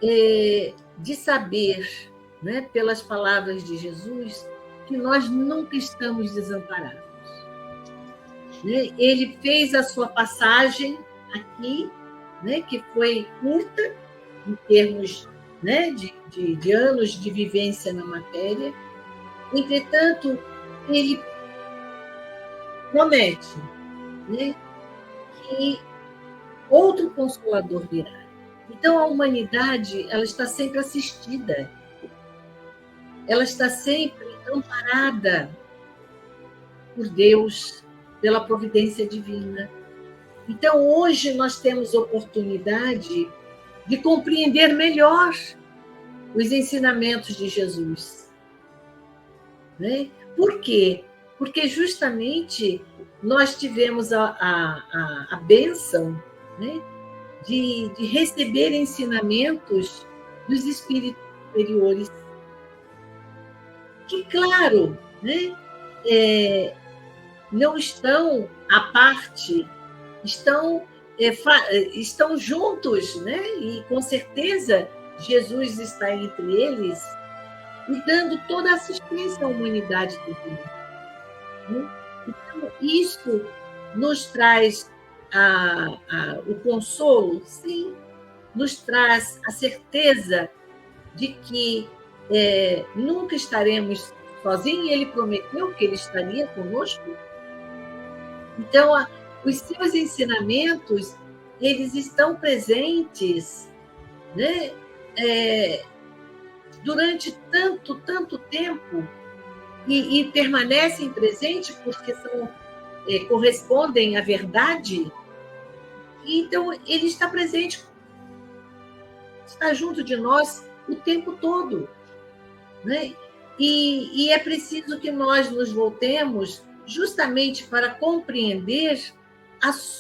de saber, né, pelas palavras de Jesus, que nós nunca estamos desamparados. Né? Ele fez a sua passagem aqui, né, que foi curta, em termos, né, de anos de vivência na matéria. Entretanto, ele promete, né, que outro Consolador virá. Então, a humanidade ela está sempre assistida, ela está sempre amparada por Deus, pela providência divina. Então, hoje nós temos oportunidade de compreender melhor os ensinamentos de Jesus. Né? Por quê? Porque justamente nós tivemos a bênção, né, de receber ensinamentos dos espíritos superiores. Que, claro, né, não estão à parte, estão juntos, né? E com certeza Jesus está entre eles e dando toda a assistência à humanidade terrena. Então, isso nos traz o consolo, sim, nos traz a certeza de que nunca estaremos sozinhos, e ele prometeu que ele estaria conosco. Então, os seus ensinamentos, eles estão presentes, né? Durante tanto tempo, e permanecem presentes porque correspondem à verdade. Então, ele está presente, está junto de nós o tempo todo, né? E é preciso que nós nos voltemos justamente para compreender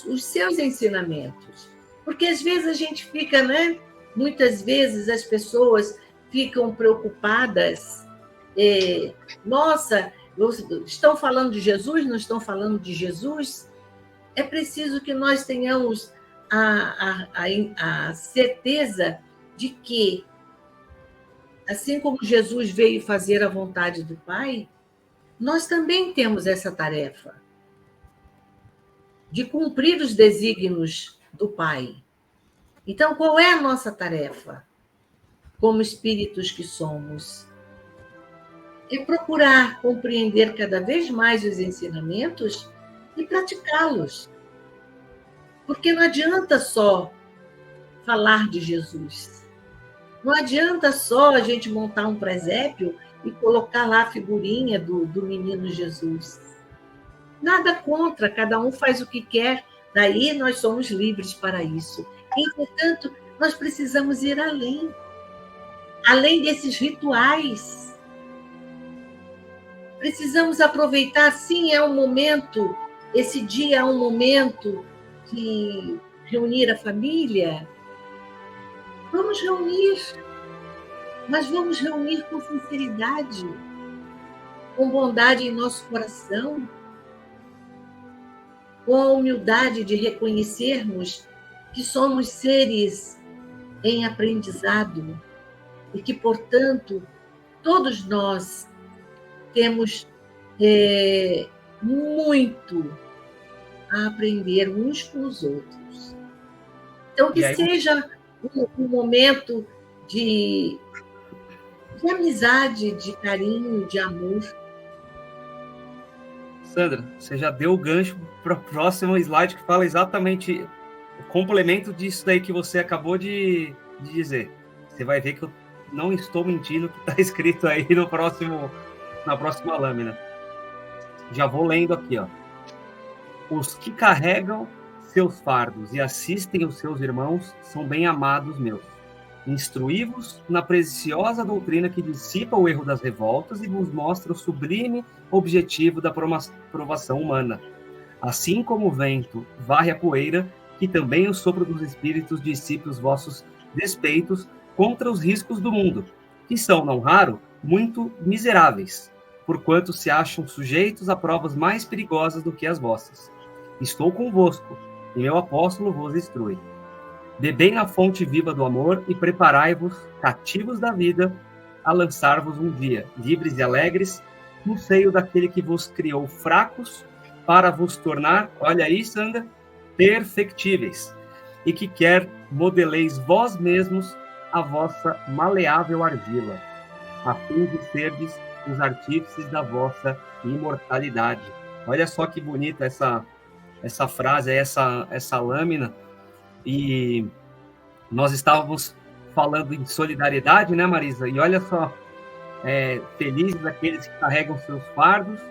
os seus ensinamentos. Porque às vezes a gente fica, né? Muitas vezes as pessoas ficam preocupadas. Nossa, estão falando de Jesus? Não estão falando de Jesus? É preciso que nós tenhamos a certeza de que, assim como Jesus veio fazer a vontade do Pai, nós também temos essa tarefa de cumprir os desígnios do Pai. Então, qual é a nossa tarefa, como espíritos que somos? É procurar compreender cada vez mais os ensinamentos e praticá-los. Porque não adianta só falar de Jesus. Não adianta só a gente montar um presépio e colocar lá a figurinha do menino Jesus. Nada contra, cada um faz o que quer, daí nós somos livres para isso. Entretanto, nós precisamos ir além desses rituais. Precisamos aproveitar, sim, é um momento, esse dia é um momento de reunir a família. Vamos reunir, mas vamos reunir com sinceridade, com bondade em nosso coração, com a humildade de reconhecermos que somos seres em aprendizado e que, portanto, todos nós temos muito a aprender uns com os outros. Então, que seja um momento de amizade, de carinho, de amor. Sandra, você já deu o gancho para o próximo slide, que fala exatamente o complemento disso daí que você acabou de dizer. Você vai ver que eu não estou mentindo, que está escrito aí na próxima lâmina. Já vou lendo aqui, ó. Os que carregam seus fardos e assistem os seus irmãos são bem amados meus. Instruí-vos na preciosa doutrina que dissipa o erro das revoltas e vos mostra o sublime objetivo da provação humana. Assim como o vento varre a poeira, que também o sopro dos espíritos dissipe os vossos despeitos contra os riscos do mundo, que são, não raro, muito miseráveis, porquanto se acham sujeitos a provas mais perigosas do que as vossas. Estou convosco, e meu apóstolo vos instrui. Bebei na fonte viva do amor e preparai-vos, cativos da vida, a lançar-vos um dia, livres e alegres, no seio daquele que vos criou fracos, para vos tornar, olha aí, Sandra, perfectíveis, e que quer modeleis vós mesmos a vossa maleável argila, a fim de serdes os artífices da vossa imortalidade. Olha só que bonita essa frase, essa lâmina. E nós estávamos falando em solidariedade, né, Marisa? E olha só, felizes aqueles que carregam seus fardos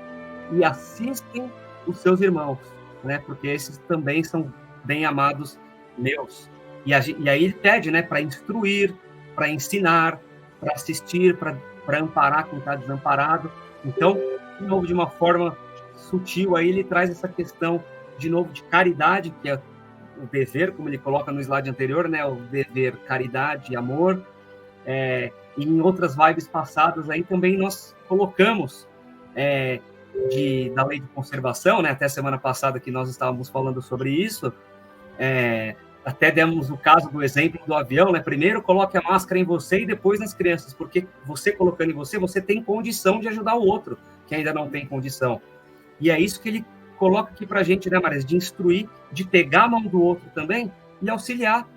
e assistem os seus irmãos, né? Porque esses também são bem amados meus. E aí ele pede, né, para instruir, para ensinar, para assistir, para amparar quem está desamparado. Então, de novo, de uma forma sutil, aí ele traz essa questão, de novo, de caridade, que é o dever, como ele coloca no slide anterior, né, o dever, caridade, amor. E em outras vibes passadas aí também nós colocamos da lei de conservação, né, até semana passada que nós estávamos falando sobre isso, até demos o caso do exemplo do avião, né, primeiro coloque a máscara em você e depois nas crianças, porque você colocando em você, você tem condição de ajudar o outro, que ainda não tem condição. E é isso que ele coloca aqui para a gente, né, Marisa? De instruir, de pegar a mão do outro também e auxiliar,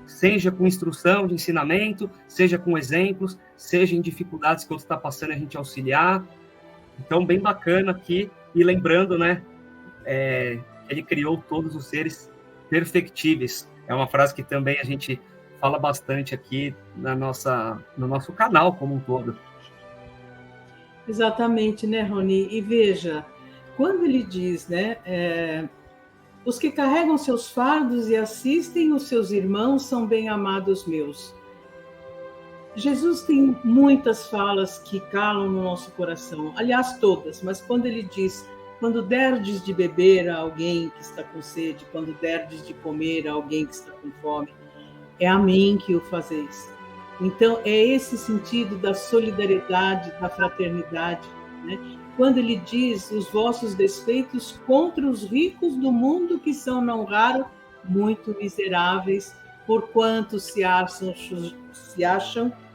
seja com instrução, de ensinamento, seja com exemplos, seja em dificuldades que o outro está passando, a gente auxiliar. Então, bem bacana aqui. E lembrando, né, ele criou todos os seres perfectíveis. É uma frase que também a gente fala bastante aqui no nosso canal como um todo. Exatamente, né, Rony? E veja, quando ele diz, né, os que carregam seus fardos e assistem os seus irmãos são bem-amados meus. Jesus tem muitas falas que calam no nosso coração, aliás, todas, mas quando ele diz, quando derdes de beber a alguém que está com sede, quando derdes de comer a alguém que está com fome, é a mim que o fazeis. Então, é esse sentido da solidariedade, da fraternidade, né? Quando ele diz, os vossos desfeitos contra os ricos do mundo, que são, não raro, muito miseráveis, porquanto se acham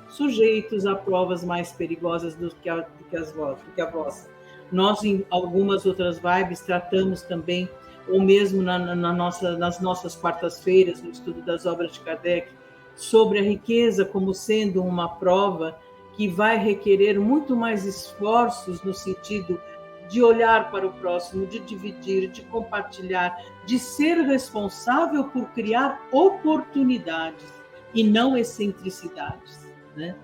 sujeitos a provas mais perigosas do que a vossa. Nós, em algumas outras vibes, tratamos também, ou mesmo nas nossas quartas-feiras, no estudo das obras de Kardec, sobre a riqueza como sendo uma prova que vai requerer muito mais esforços no sentido de olhar para o próximo, de dividir, de compartilhar, de ser responsável por criar oportunidades e não excentricidades, né?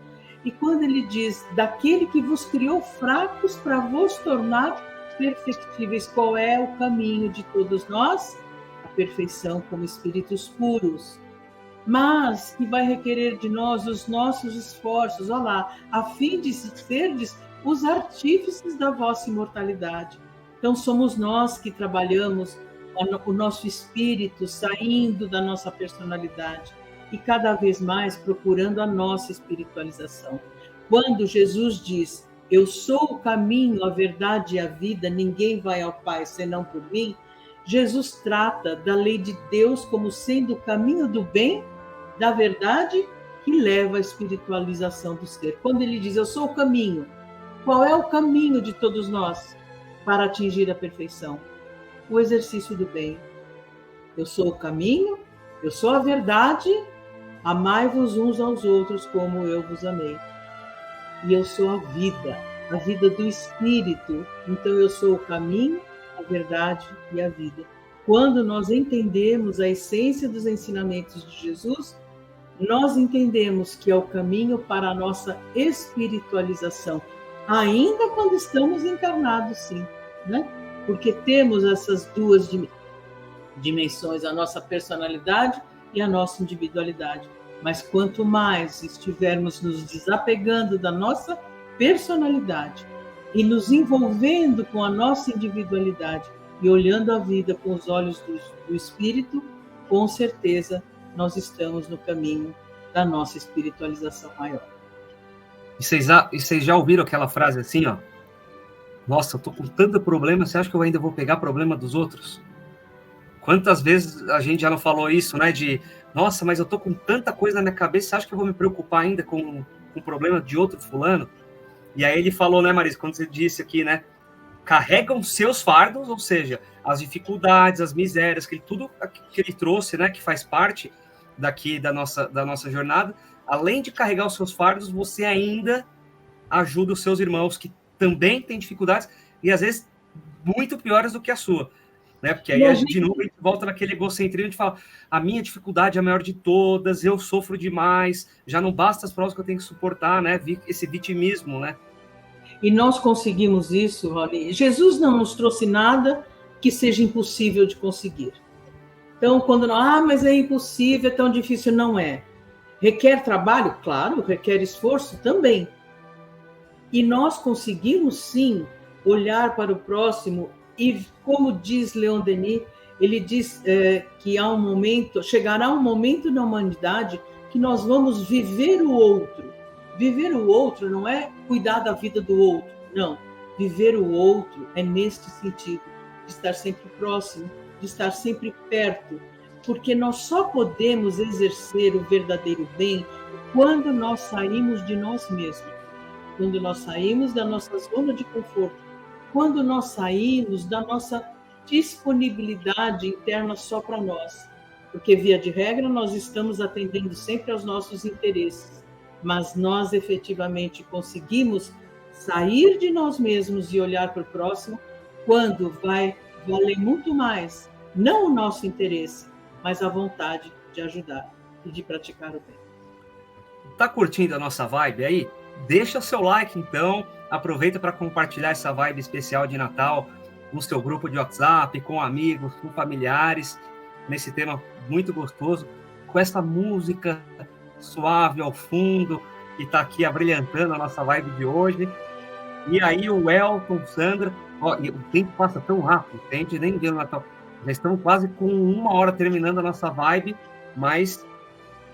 E quando ele diz, daquele que vos criou fracos para vos tornar perfectíveis, qual é o caminho de todos nós? A perfeição como espíritos puros, mas que vai requerer de nós os nossos esforços, olha lá, a fim de serdes os artífices da vossa imortalidade. Então, somos nós que trabalhamos o nosso espírito saindo da nossa personalidade e cada vez mais procurando a nossa espiritualização. Quando Jesus diz, eu sou o caminho, a verdade e a vida, ninguém vai ao Pai senão por mim, Jesus trata da lei de Deus como sendo o caminho do bem, da verdade, que leva à espiritualização do ser. Quando ele diz, eu sou o caminho, qual é o caminho de todos nós para atingir a perfeição? O exercício do bem. Eu sou o caminho, eu sou a verdade, amai-vos uns aos outros como eu vos amei. E eu sou a vida do Espírito. Então eu sou o caminho, a verdade e a vida. Quando nós entendemos a essência dos ensinamentos de Jesus, nós entendemos que é o caminho para a nossa espiritualização, ainda quando estamos encarnados, sim, né? Porque temos essas duas dimensões, a nossa personalidade e a nossa individualidade. Mas quanto mais estivermos nos desapegando da nossa personalidade e nos envolvendo com a nossa individualidade e olhando a vida com os olhos do Espírito, com certeza nós estamos no caminho da nossa espiritualização maior. E vocês já ouviram aquela frase assim, ó? Nossa, eu tô com tanto problema, você acha que eu ainda vou pegar problema dos outros? Quantas vezes a gente já não falou isso, né? De, nossa, mas eu tô com tanta coisa na minha cabeça, você acha que eu vou me preocupar ainda com o problema de outro fulano? E aí ele falou, né, Marisa, quando você disse aqui, né? Carregam seus fardos, ou seja, as dificuldades, as misérias, tudo que ele trouxe, né? Que faz parte daqui da nossa jornada. Além de carregar os seus fardos, você ainda ajuda os seus irmãos que também têm dificuldades e às vezes muito piores do que a sua, né? Porque aí de novo a gente volta naquele egocentrismo de falar, a minha dificuldade é a maior de todas, eu sofro demais, já não basta as provas que eu tenho que suportar, né? Esse vitimismo, né? E nós conseguimos isso, Rony. Jesus não nos trouxe nada que seja impossível de conseguir. Então, quando mas é impossível, é tão difícil, não é. Requer trabalho? Claro, requer esforço também. E nós conseguimos, sim, olhar para o próximo e, como diz Leon Denis, ele diz que chegará um momento na humanidade que nós vamos viver o outro. Viver o outro não é cuidar da vida do outro, não. Viver o outro é neste sentido, de estar sempre próximo, de estar sempre perto, porque nós só podemos exercer o verdadeiro bem quando nós saímos de nós mesmos, quando nós saímos da nossa zona de conforto, quando nós saímos da nossa disponibilidade interna só para nós. Porque, via de regra, nós estamos atendendo sempre aos nossos interesses, mas nós efetivamente conseguimos sair de nós mesmos e olhar para o próximo quando vai valer muito mais, não o nosso interesse, mas a vontade de ajudar e de praticar o bem. Tá curtindo a nossa vibe aí? Deixa seu like, então. Aproveita para compartilhar essa vibe especial de Natal no seu grupo de WhatsApp, com amigos, com familiares, nesse tema muito gostoso, com essa música suave ao fundo, que está aqui abrilhantando a nossa vibe de hoje. E aí o Elton, Sandra, ó, o tempo passa tão rápido, a gente nem vê o Natal. Já estamos quase com 1 hora terminando a nossa vibe, mas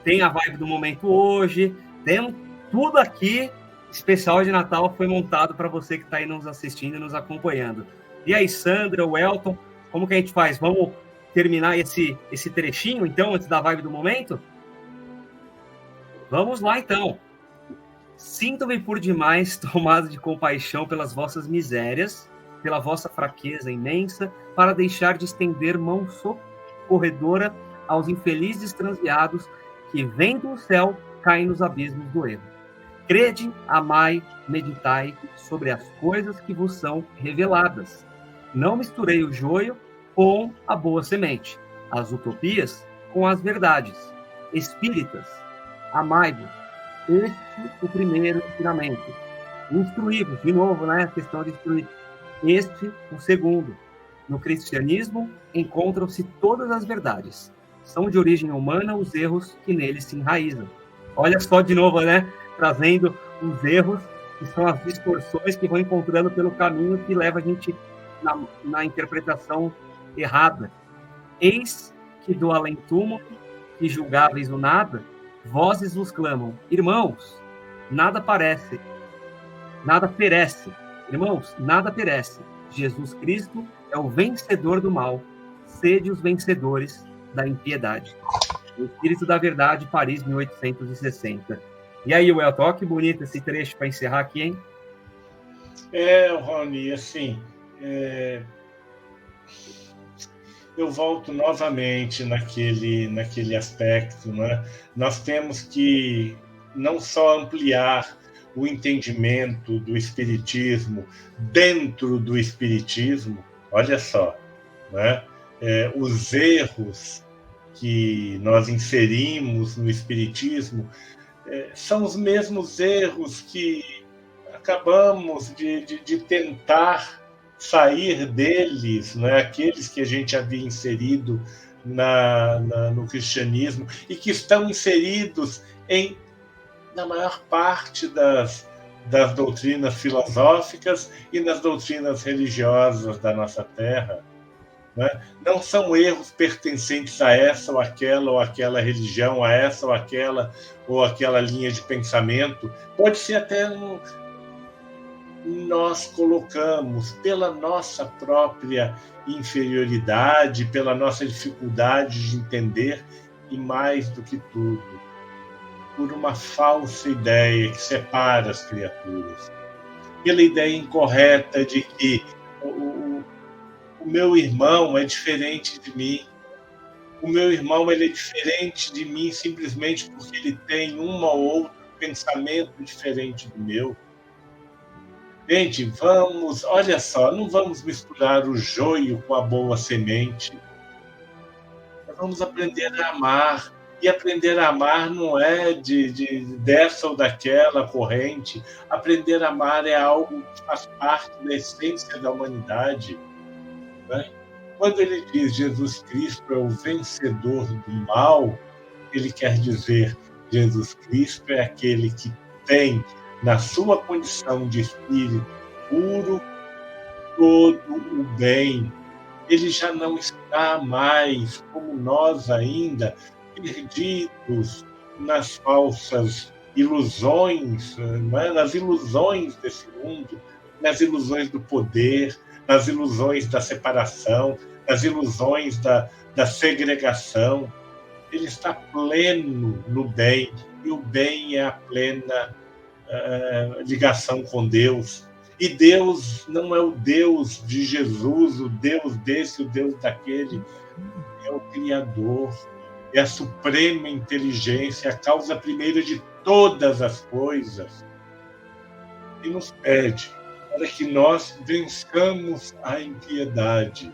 tem a vibe do momento hoje, tem tudo aqui especial de Natal foi montado para você que está aí nos assistindo e nos acompanhando. E aí, Sandra, o Elton, como que a gente faz? Vamos terminar esse trechinho, então, antes da vibe do momento? Vamos lá, então. Sinto-me por demais tomado de compaixão pelas vossas misérias, pela vossa fraqueza imensa, para deixar de estender mão socorredora aos infelizes transviados que, vendo o céu, caem nos abismos do erro. Crede, amai, meditai sobre as coisas que vos são reveladas. Não misturei o joio com a boa semente, as utopias com as verdades. Espíritas, amai-vos. Este o primeiro ensinamento. Instruí-vos, de novo, né? A questão de instruir. Este o segundo. No cristianismo encontram-se todas as verdades. São de origem humana os erros que neles se enraizam. Olha só de novo, né? Trazendo os erros, que são as distorções que vão encontrando pelo caminho que leva a gente na interpretação errada. Eis que do além-túmulo, que julgáveis o nada, vozes vos clamam, irmãos, nada perece. Irmãos, nada perece. Jesus Cristo é o vencedor do mal. Sede os vencedores da impiedade. O Espírito da Verdade, Paris, 1860. E aí, Welton, olha que bonito esse trecho para encerrar aqui, hein? Rony, assim, eu volto novamente naquele aspecto, né? Nós temos que não só ampliar o entendimento do Espiritismo dentro do Espiritismo, olha só, né? Os erros que nós inserimos no Espiritismo são os mesmos erros que acabamos de tentar sair deles, né? Aqueles que a gente havia inserido no cristianismo e que estão inseridos na maior parte das doutrinas filosóficas e nas doutrinas religiosas da nossa terra. Né? Não são erros pertencentes a essa ou aquela religião, a essa ou aquela linha de pensamento. Pode ser até nós colocamos pela nossa própria inferioridade, pela nossa dificuldade de entender e, mais do que tudo, por uma falsa ideia que separa as criaturas, pela ideia incorreta de que o meu irmão é diferente de mim. O meu irmão ele é diferente de mim simplesmente porque ele tem um ou outro pensamento diferente do meu. Gente, olha só, não vamos misturar o joio com a boa semente. Nós vamos aprender a amar. E aprender a amar não é dessa ou daquela corrente. Aprender a amar é algo que faz parte da essência da humanidade. Né? Quando ele diz Jesus Cristo é o vencedor do mal, ele quer dizer Jesus Cristo é aquele que tem na sua condição de espírito puro todo o bem. Ele já não está mais como nós ainda, perdidos nas falsas ilusões, né? Nas ilusões desse mundo, nas ilusões do poder, nas ilusões da separação, nas ilusões da segregação. Ele está pleno no bem, e o bem é a plena ligação com Deus. E Deus não é o Deus de Jesus, o Deus desse, o Deus daquele. É o Criador, é a suprema inteligência, a causa primeira de todas as coisas. E nos pede para que nós vençamos a impiedade.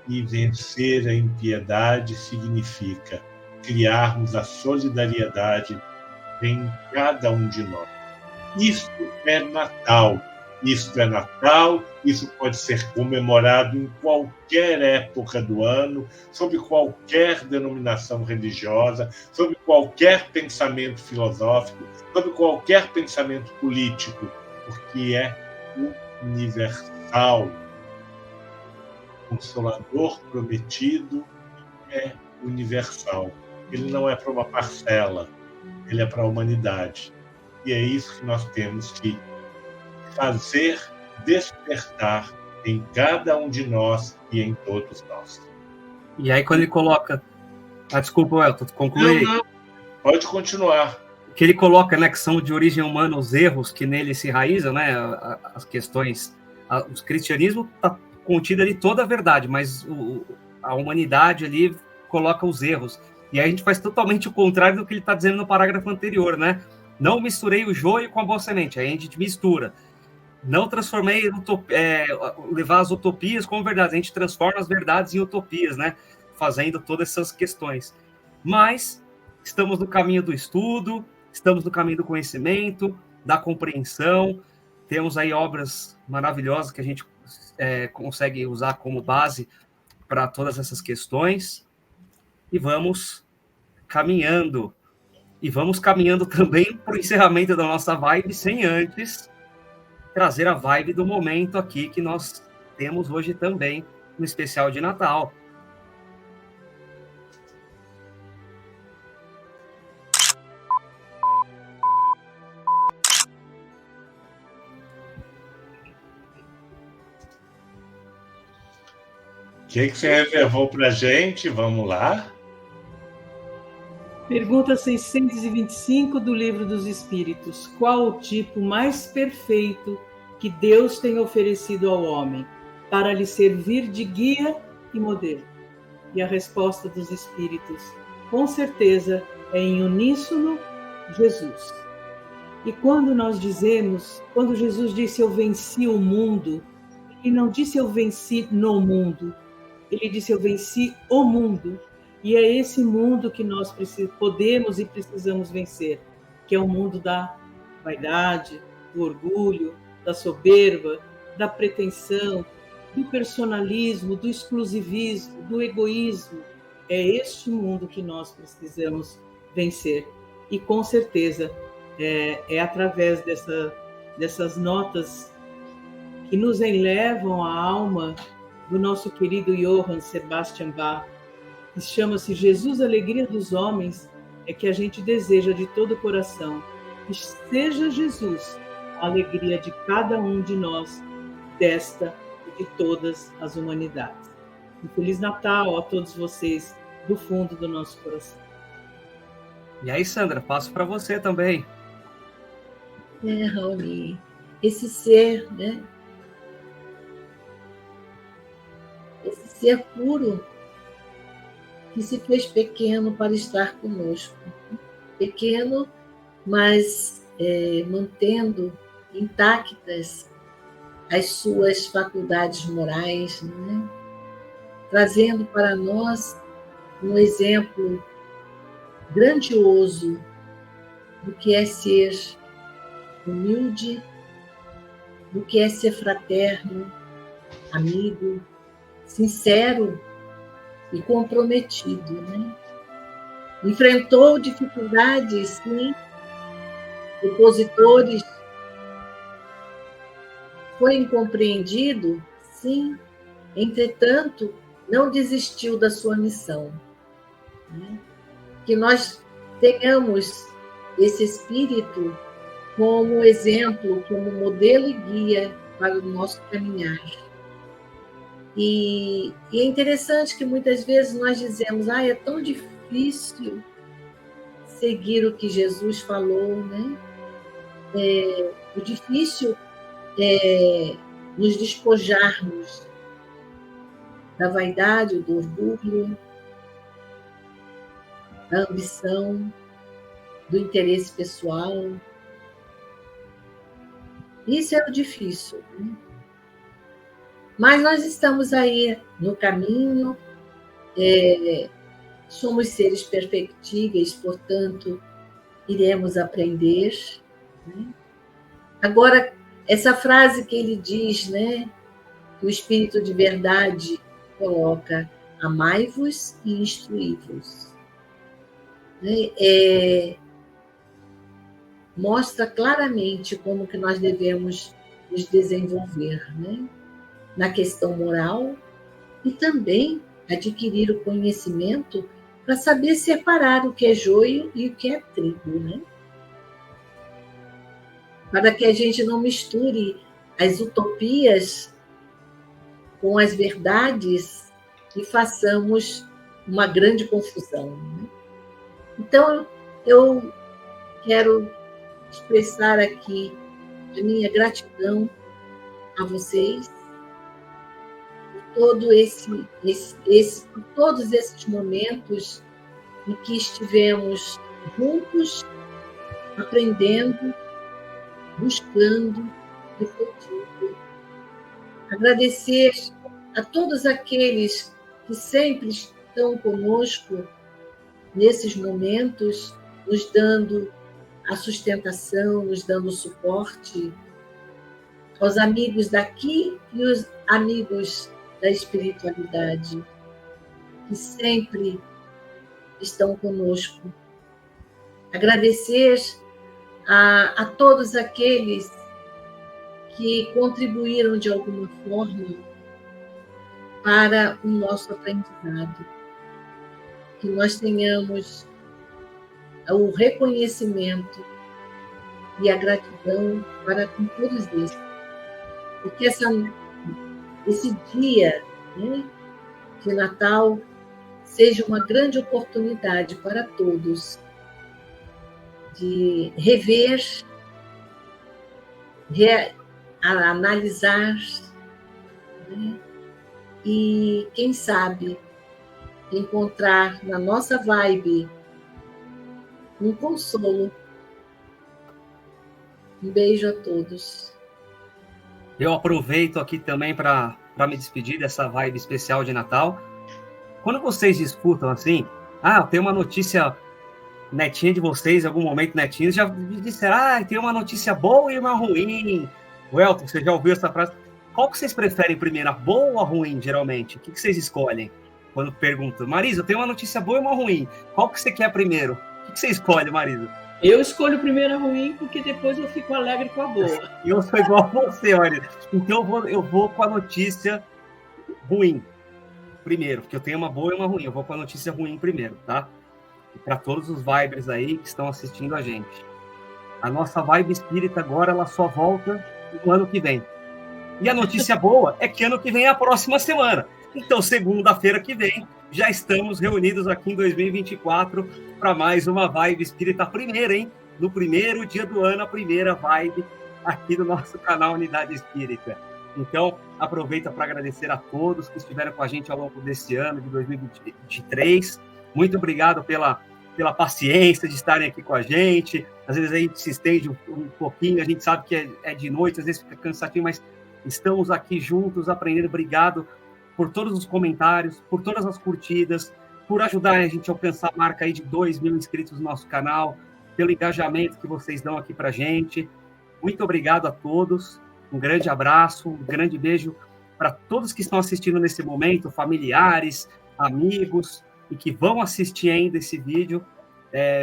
E vencer a impiedade significa criarmos a solidariedade em cada um de nós. Isso é Natal. Isso é Natal, isso pode ser comemorado em qualquer época do ano, sob qualquer denominação religiosa, sob qualquer pensamento filosófico, sob qualquer pensamento político, porque é universal. O Consolador prometido é universal. Ele não é para uma parcela, ele é para a humanidade. E é isso que nós temos que fazer despertar em cada um de nós e em todos nós. E aí quando ele coloca... desculpa, Elton, conclui. Não. Pode continuar. Que ele coloca, né, que são de origem humana os erros que nele se enraizam, né, as questões... O cristianismo está contido ali toda a verdade, mas a humanidade ali coloca os erros. E aí a gente faz totalmente o contrário do que ele está dizendo no parágrafo anterior, né? Não misturei o joio com a boa semente. Aí a gente mistura. Não transformei levar as utopias como verdades. A gente transforma as verdades em utopias, né? Fazendo todas essas questões. Mas estamos no caminho do estudo, estamos no caminho do conhecimento, da compreensão. Temos aí obras maravilhosas que a gente consegue usar como base para todas essas questões. E vamos caminhando. E vamos caminhando também para o encerramento da nossa vibe, sem antes trazer a vibe do momento aqui que nós temos hoje também, no especial de Natal. O que você reservou para a gente? Vamos lá. Pergunta 625 do Livro dos Espíritos. Qual o tipo mais perfeito que Deus tem oferecido ao homem para lhe servir de guia e modelo? E a resposta dos Espíritos, com certeza, é em uníssono, Jesus. E quando nós dizemos, quando Jesus disse eu venci o mundo, ele não disse eu venci no mundo, ele disse eu venci o mundo. E é esse mundo que nós podemos e precisamos vencer, que é o mundo da vaidade, do orgulho, da soberba, da pretensão, do personalismo, do exclusivismo, do egoísmo. É este mundo que nós precisamos vencer. E, com certeza, é através dessas notas que nos elevam a alma do nosso querido Johann Sebastian Bach, que chama-se Jesus, Alegria dos Homens, é que a gente deseja de todo o coração que seja Jesus a alegria de cada um de nós, desta e de todas as humanidades. Um Feliz Natal a todos vocês, do fundo do nosso coração. E aí, Sandra, passo para você também. Raoni, esse ser, né? Esse ser puro, que se fez pequeno para estar conosco. Pequeno, mas mantendo intactas as suas faculdades morais, né? Trazendo para nós um exemplo grandioso do que é ser humilde, do que é ser fraterno, amigo, sincero e comprometido, né? Enfrentou dificuldades, sim, opositores, foi incompreendido, sim, entretanto, não desistiu da sua missão, né? Que nós tenhamos esse espírito como exemplo, como modelo e guia para o nosso caminhar. E é interessante que muitas vezes nós dizemos, é tão difícil seguir o que Jesus falou, né? O difícil nos despojarmos da vaidade, do orgulho, da ambição, do interesse pessoal. Isso é o difícil, né? Mas nós estamos aí no caminho, somos seres perfectíveis, portanto, iremos aprender, né? Agora, essa frase que ele diz, né, que o Espírito de verdade coloca: amai-vos e instruí-vos, né? Mostra claramente como que nós devemos nos desenvolver, né? Na questão moral, e também adquirir o conhecimento para saber separar o que é joio e o que é trigo, né? Para que a gente não misture as utopias com as verdades e façamos uma grande confusão, né? Então, eu quero expressar aqui a minha gratidão a vocês por todos esses momentos em que estivemos juntos, aprendendo, buscando, refletindo. Agradecer a todos aqueles que sempre estão conosco nesses momentos, nos dando a sustentação, nos dando o suporte, aos amigos daqui e os amigos da espiritualidade, que sempre estão conosco. Agradecer a todos aqueles que contribuíram de alguma forma para o nosso aprendizado. Que nós tenhamos o reconhecimento e a gratidão para com todos eles. Porque esse dia, né, de Natal seja uma grande oportunidade para todos de rever, analisar, né, e, quem sabe, encontrar na nossa vibe um consolo. Um beijo a todos. Eu aproveito aqui também para me despedir dessa vibe especial de Natal. Quando vocês discutam assim, tem uma notícia netinha de vocês, em algum momento netinho, já disseram, tem uma notícia boa e uma ruim. Welton, você já ouviu essa frase? Qual que vocês preferem primeiro, a boa ou a ruim, geralmente? O que vocês escolhem quando perguntam? Marisa, eu tenho uma notícia boa e uma ruim. Qual que você quer primeiro? O que você escolhe, Marisa? Eu escolho primeiro a ruim, porque depois eu fico alegre com a boa. Eu sou igual a você, olha. Então eu vou com a notícia ruim primeiro, porque eu tenho uma boa e uma ruim. Eu vou com a notícia ruim primeiro, tá? E para todos os vibers aí que estão assistindo a gente. A nossa vibe espírita agora, ela só volta no ano que vem. E a notícia boa é que ano que vem é a próxima semana. Então, segunda-feira que vem, já estamos reunidos aqui em 2024 para mais uma vibe espírita primeira, hein? No primeiro dia do ano, a primeira vibe aqui do nosso canal Unidade Espírita. Então, aproveita para agradecer a todos que estiveram com a gente ao longo desse ano de 2023. Muito obrigado pela paciência de estarem aqui com a gente. Às vezes a gente se estende um pouquinho, a gente sabe que é de noite, às vezes fica cansativo, mas estamos aqui juntos aprendendo. Obrigado por todos os comentários, por todas as curtidas, por ajudar a gente a alcançar a marca aí de 2.000 inscritos no nosso canal, pelo engajamento que vocês dão aqui para a gente. Muito obrigado a todos, um grande abraço, um grande beijo para todos que estão assistindo nesse momento, familiares, amigos, e que vão assistir ainda esse vídeo.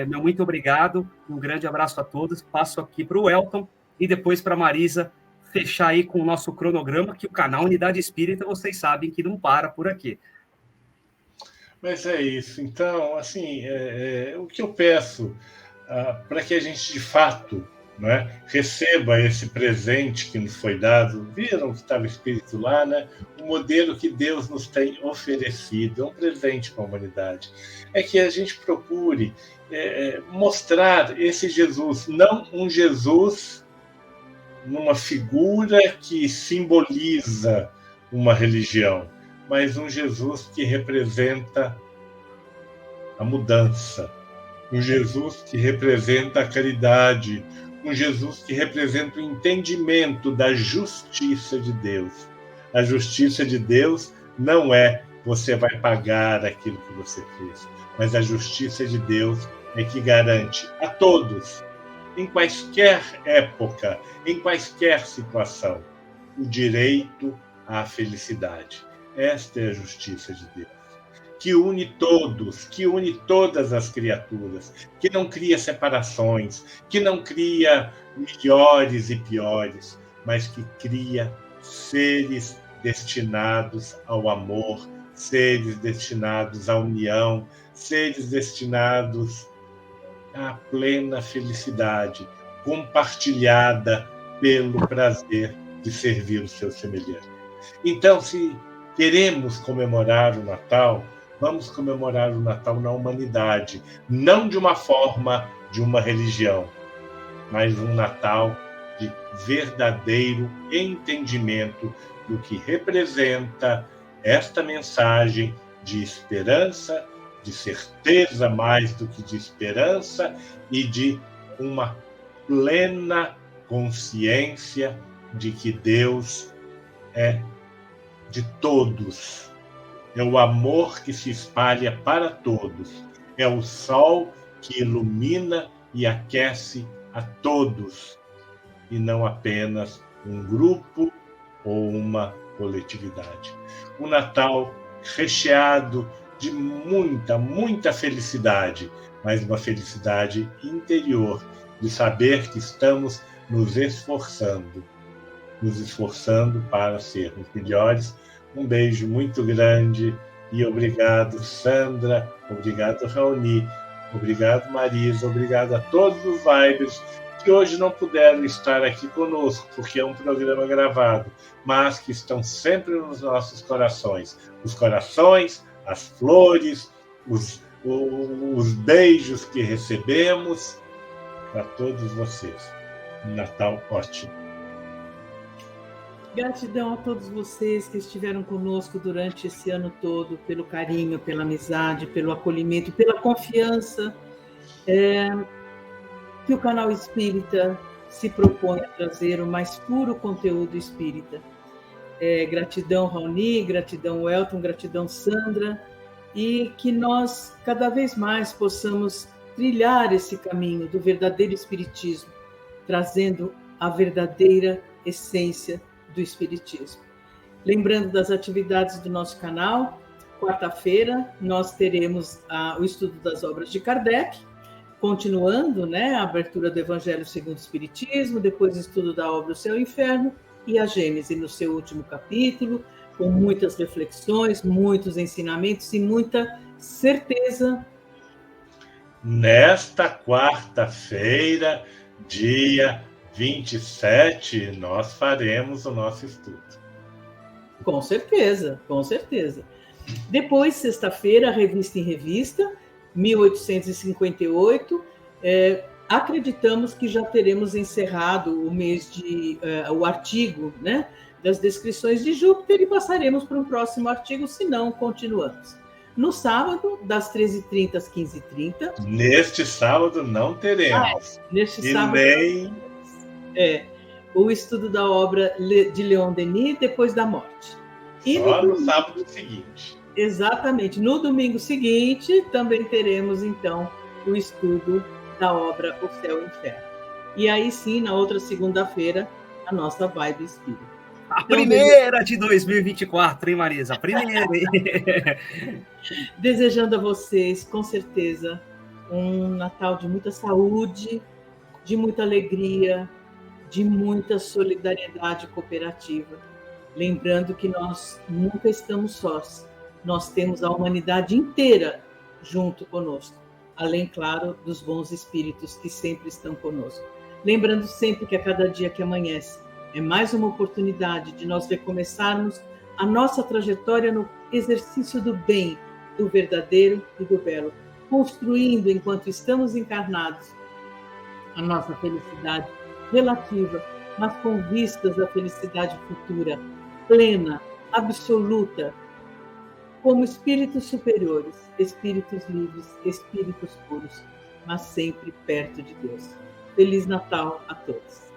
Meu muito obrigado, um grande abraço a todos. Passo aqui para o Welton e depois para a Marisa fechar aí com o nosso cronograma, que o canal Unidade Espírita, vocês sabem que não para por aqui. Mas é isso. Então, assim, o que eu peço para que a gente, de fato, né, receba esse presente que nos foi dado, viram que estava escrito lá, né? O modelo que Deus nos tem oferecido, é um presente para a humanidade. É que a gente procure mostrar esse Jesus, não um Jesus numa figura que simboliza uma religião, mas um Jesus que representa a mudança, um Jesus que representa a caridade, um Jesus que representa o entendimento da justiça de Deus. A justiça de Deus não é você vai pagar aquilo que você fez, mas a justiça de Deus é que garante a todos, em quaisquer época, em quaisquer situação, o direito à felicidade. Esta é a justiça de Deus, que une todos, que une todas as criaturas, que não cria separações, que não cria melhores e piores, mas que cria seres destinados ao amor, seres destinados à união, seres destinados à plena felicidade, compartilhada pelo prazer de servir o seu semelhante. Então, se queremos comemorar o Natal, vamos comemorar o Natal na humanidade, não de uma forma de uma religião, mas um Natal de verdadeiro entendimento do que representa esta mensagem de esperança, de certeza mais do que de esperança e de uma plena consciência de que Deus é de todos. É o amor que se espalha para todos. É o sol que ilumina e aquece a todos, e não apenas um grupo ou uma coletividade. O Natal recheado de muita, muita felicidade, mas uma felicidade interior, de saber que estamos nos esforçando para sermos melhores. Um beijo muito grande e obrigado, Sandra, obrigado, Raoni, obrigado, Marisa, obrigado a todos os Vibers que hoje não puderam estar aqui conosco, porque é um programa gravado, mas que estão sempre nos nossos corações. Os corações, as flores, os beijos que recebemos para todos vocês. Um Natal ótimo. Gratidão a todos vocês que estiveram conosco durante esse ano todo, pelo carinho, pela amizade, pelo acolhimento, pela confiança que o canal Espírita se propõe a trazer o mais puro conteúdo espírita. Gratidão, Raoni, gratidão, Welton, gratidão, Sandra, e que nós cada vez mais possamos trilhar esse caminho do verdadeiro espiritismo, trazendo a verdadeira essência do espiritismo. Lembrando das atividades do nosso canal, quarta-feira nós teremos o estudo das obras de Kardec, continuando, a abertura do Evangelho segundo o Espiritismo, depois o estudo da obra O Céu e o Inferno e a Gênese no seu último capítulo, com muitas reflexões, muitos ensinamentos e muita certeza. Nesta quarta-feira, dia 27, nós faremos o nosso estudo. Com certeza, com certeza. Depois, sexta-feira, Revista em Revista, 1858. Acreditamos que já teremos encerrado o mês o artigo, das descrições de Júpiter e passaremos para um próximo artigo, se não, continuamos. No sábado, das 13h30 às 15h30. Neste sábado não teremos. Neste sábado. O estudo da obra de Leon Denis, Depois da Morte. E só no sábado seguinte. Exatamente. No domingo seguinte, também teremos, então, o estudo da obra O Céu e o Inferno. E aí sim, na outra segunda-feira, a nossa Vibe Espírita. A primeira de 2024, hein, Marisa? A primeira, hein? Desejando a vocês, com certeza, um Natal de muita saúde, de muita alegria, de muita solidariedade cooperativa. Lembrando que nós nunca estamos sós. Nós temos a humanidade inteira junto conosco. Além, claro, dos bons espíritos que sempre estão conosco. Lembrando sempre que a cada dia que amanhece é mais uma oportunidade de nós recomeçarmos a nossa trajetória no exercício do bem, do verdadeiro e do belo, construindo, enquanto estamos encarnados, a nossa felicidade relativa mas com vistas à felicidade futura, plena, absoluta, como espíritos superiores, espíritos livres, espíritos puros, mas sempre perto de Deus. Feliz Natal a todos!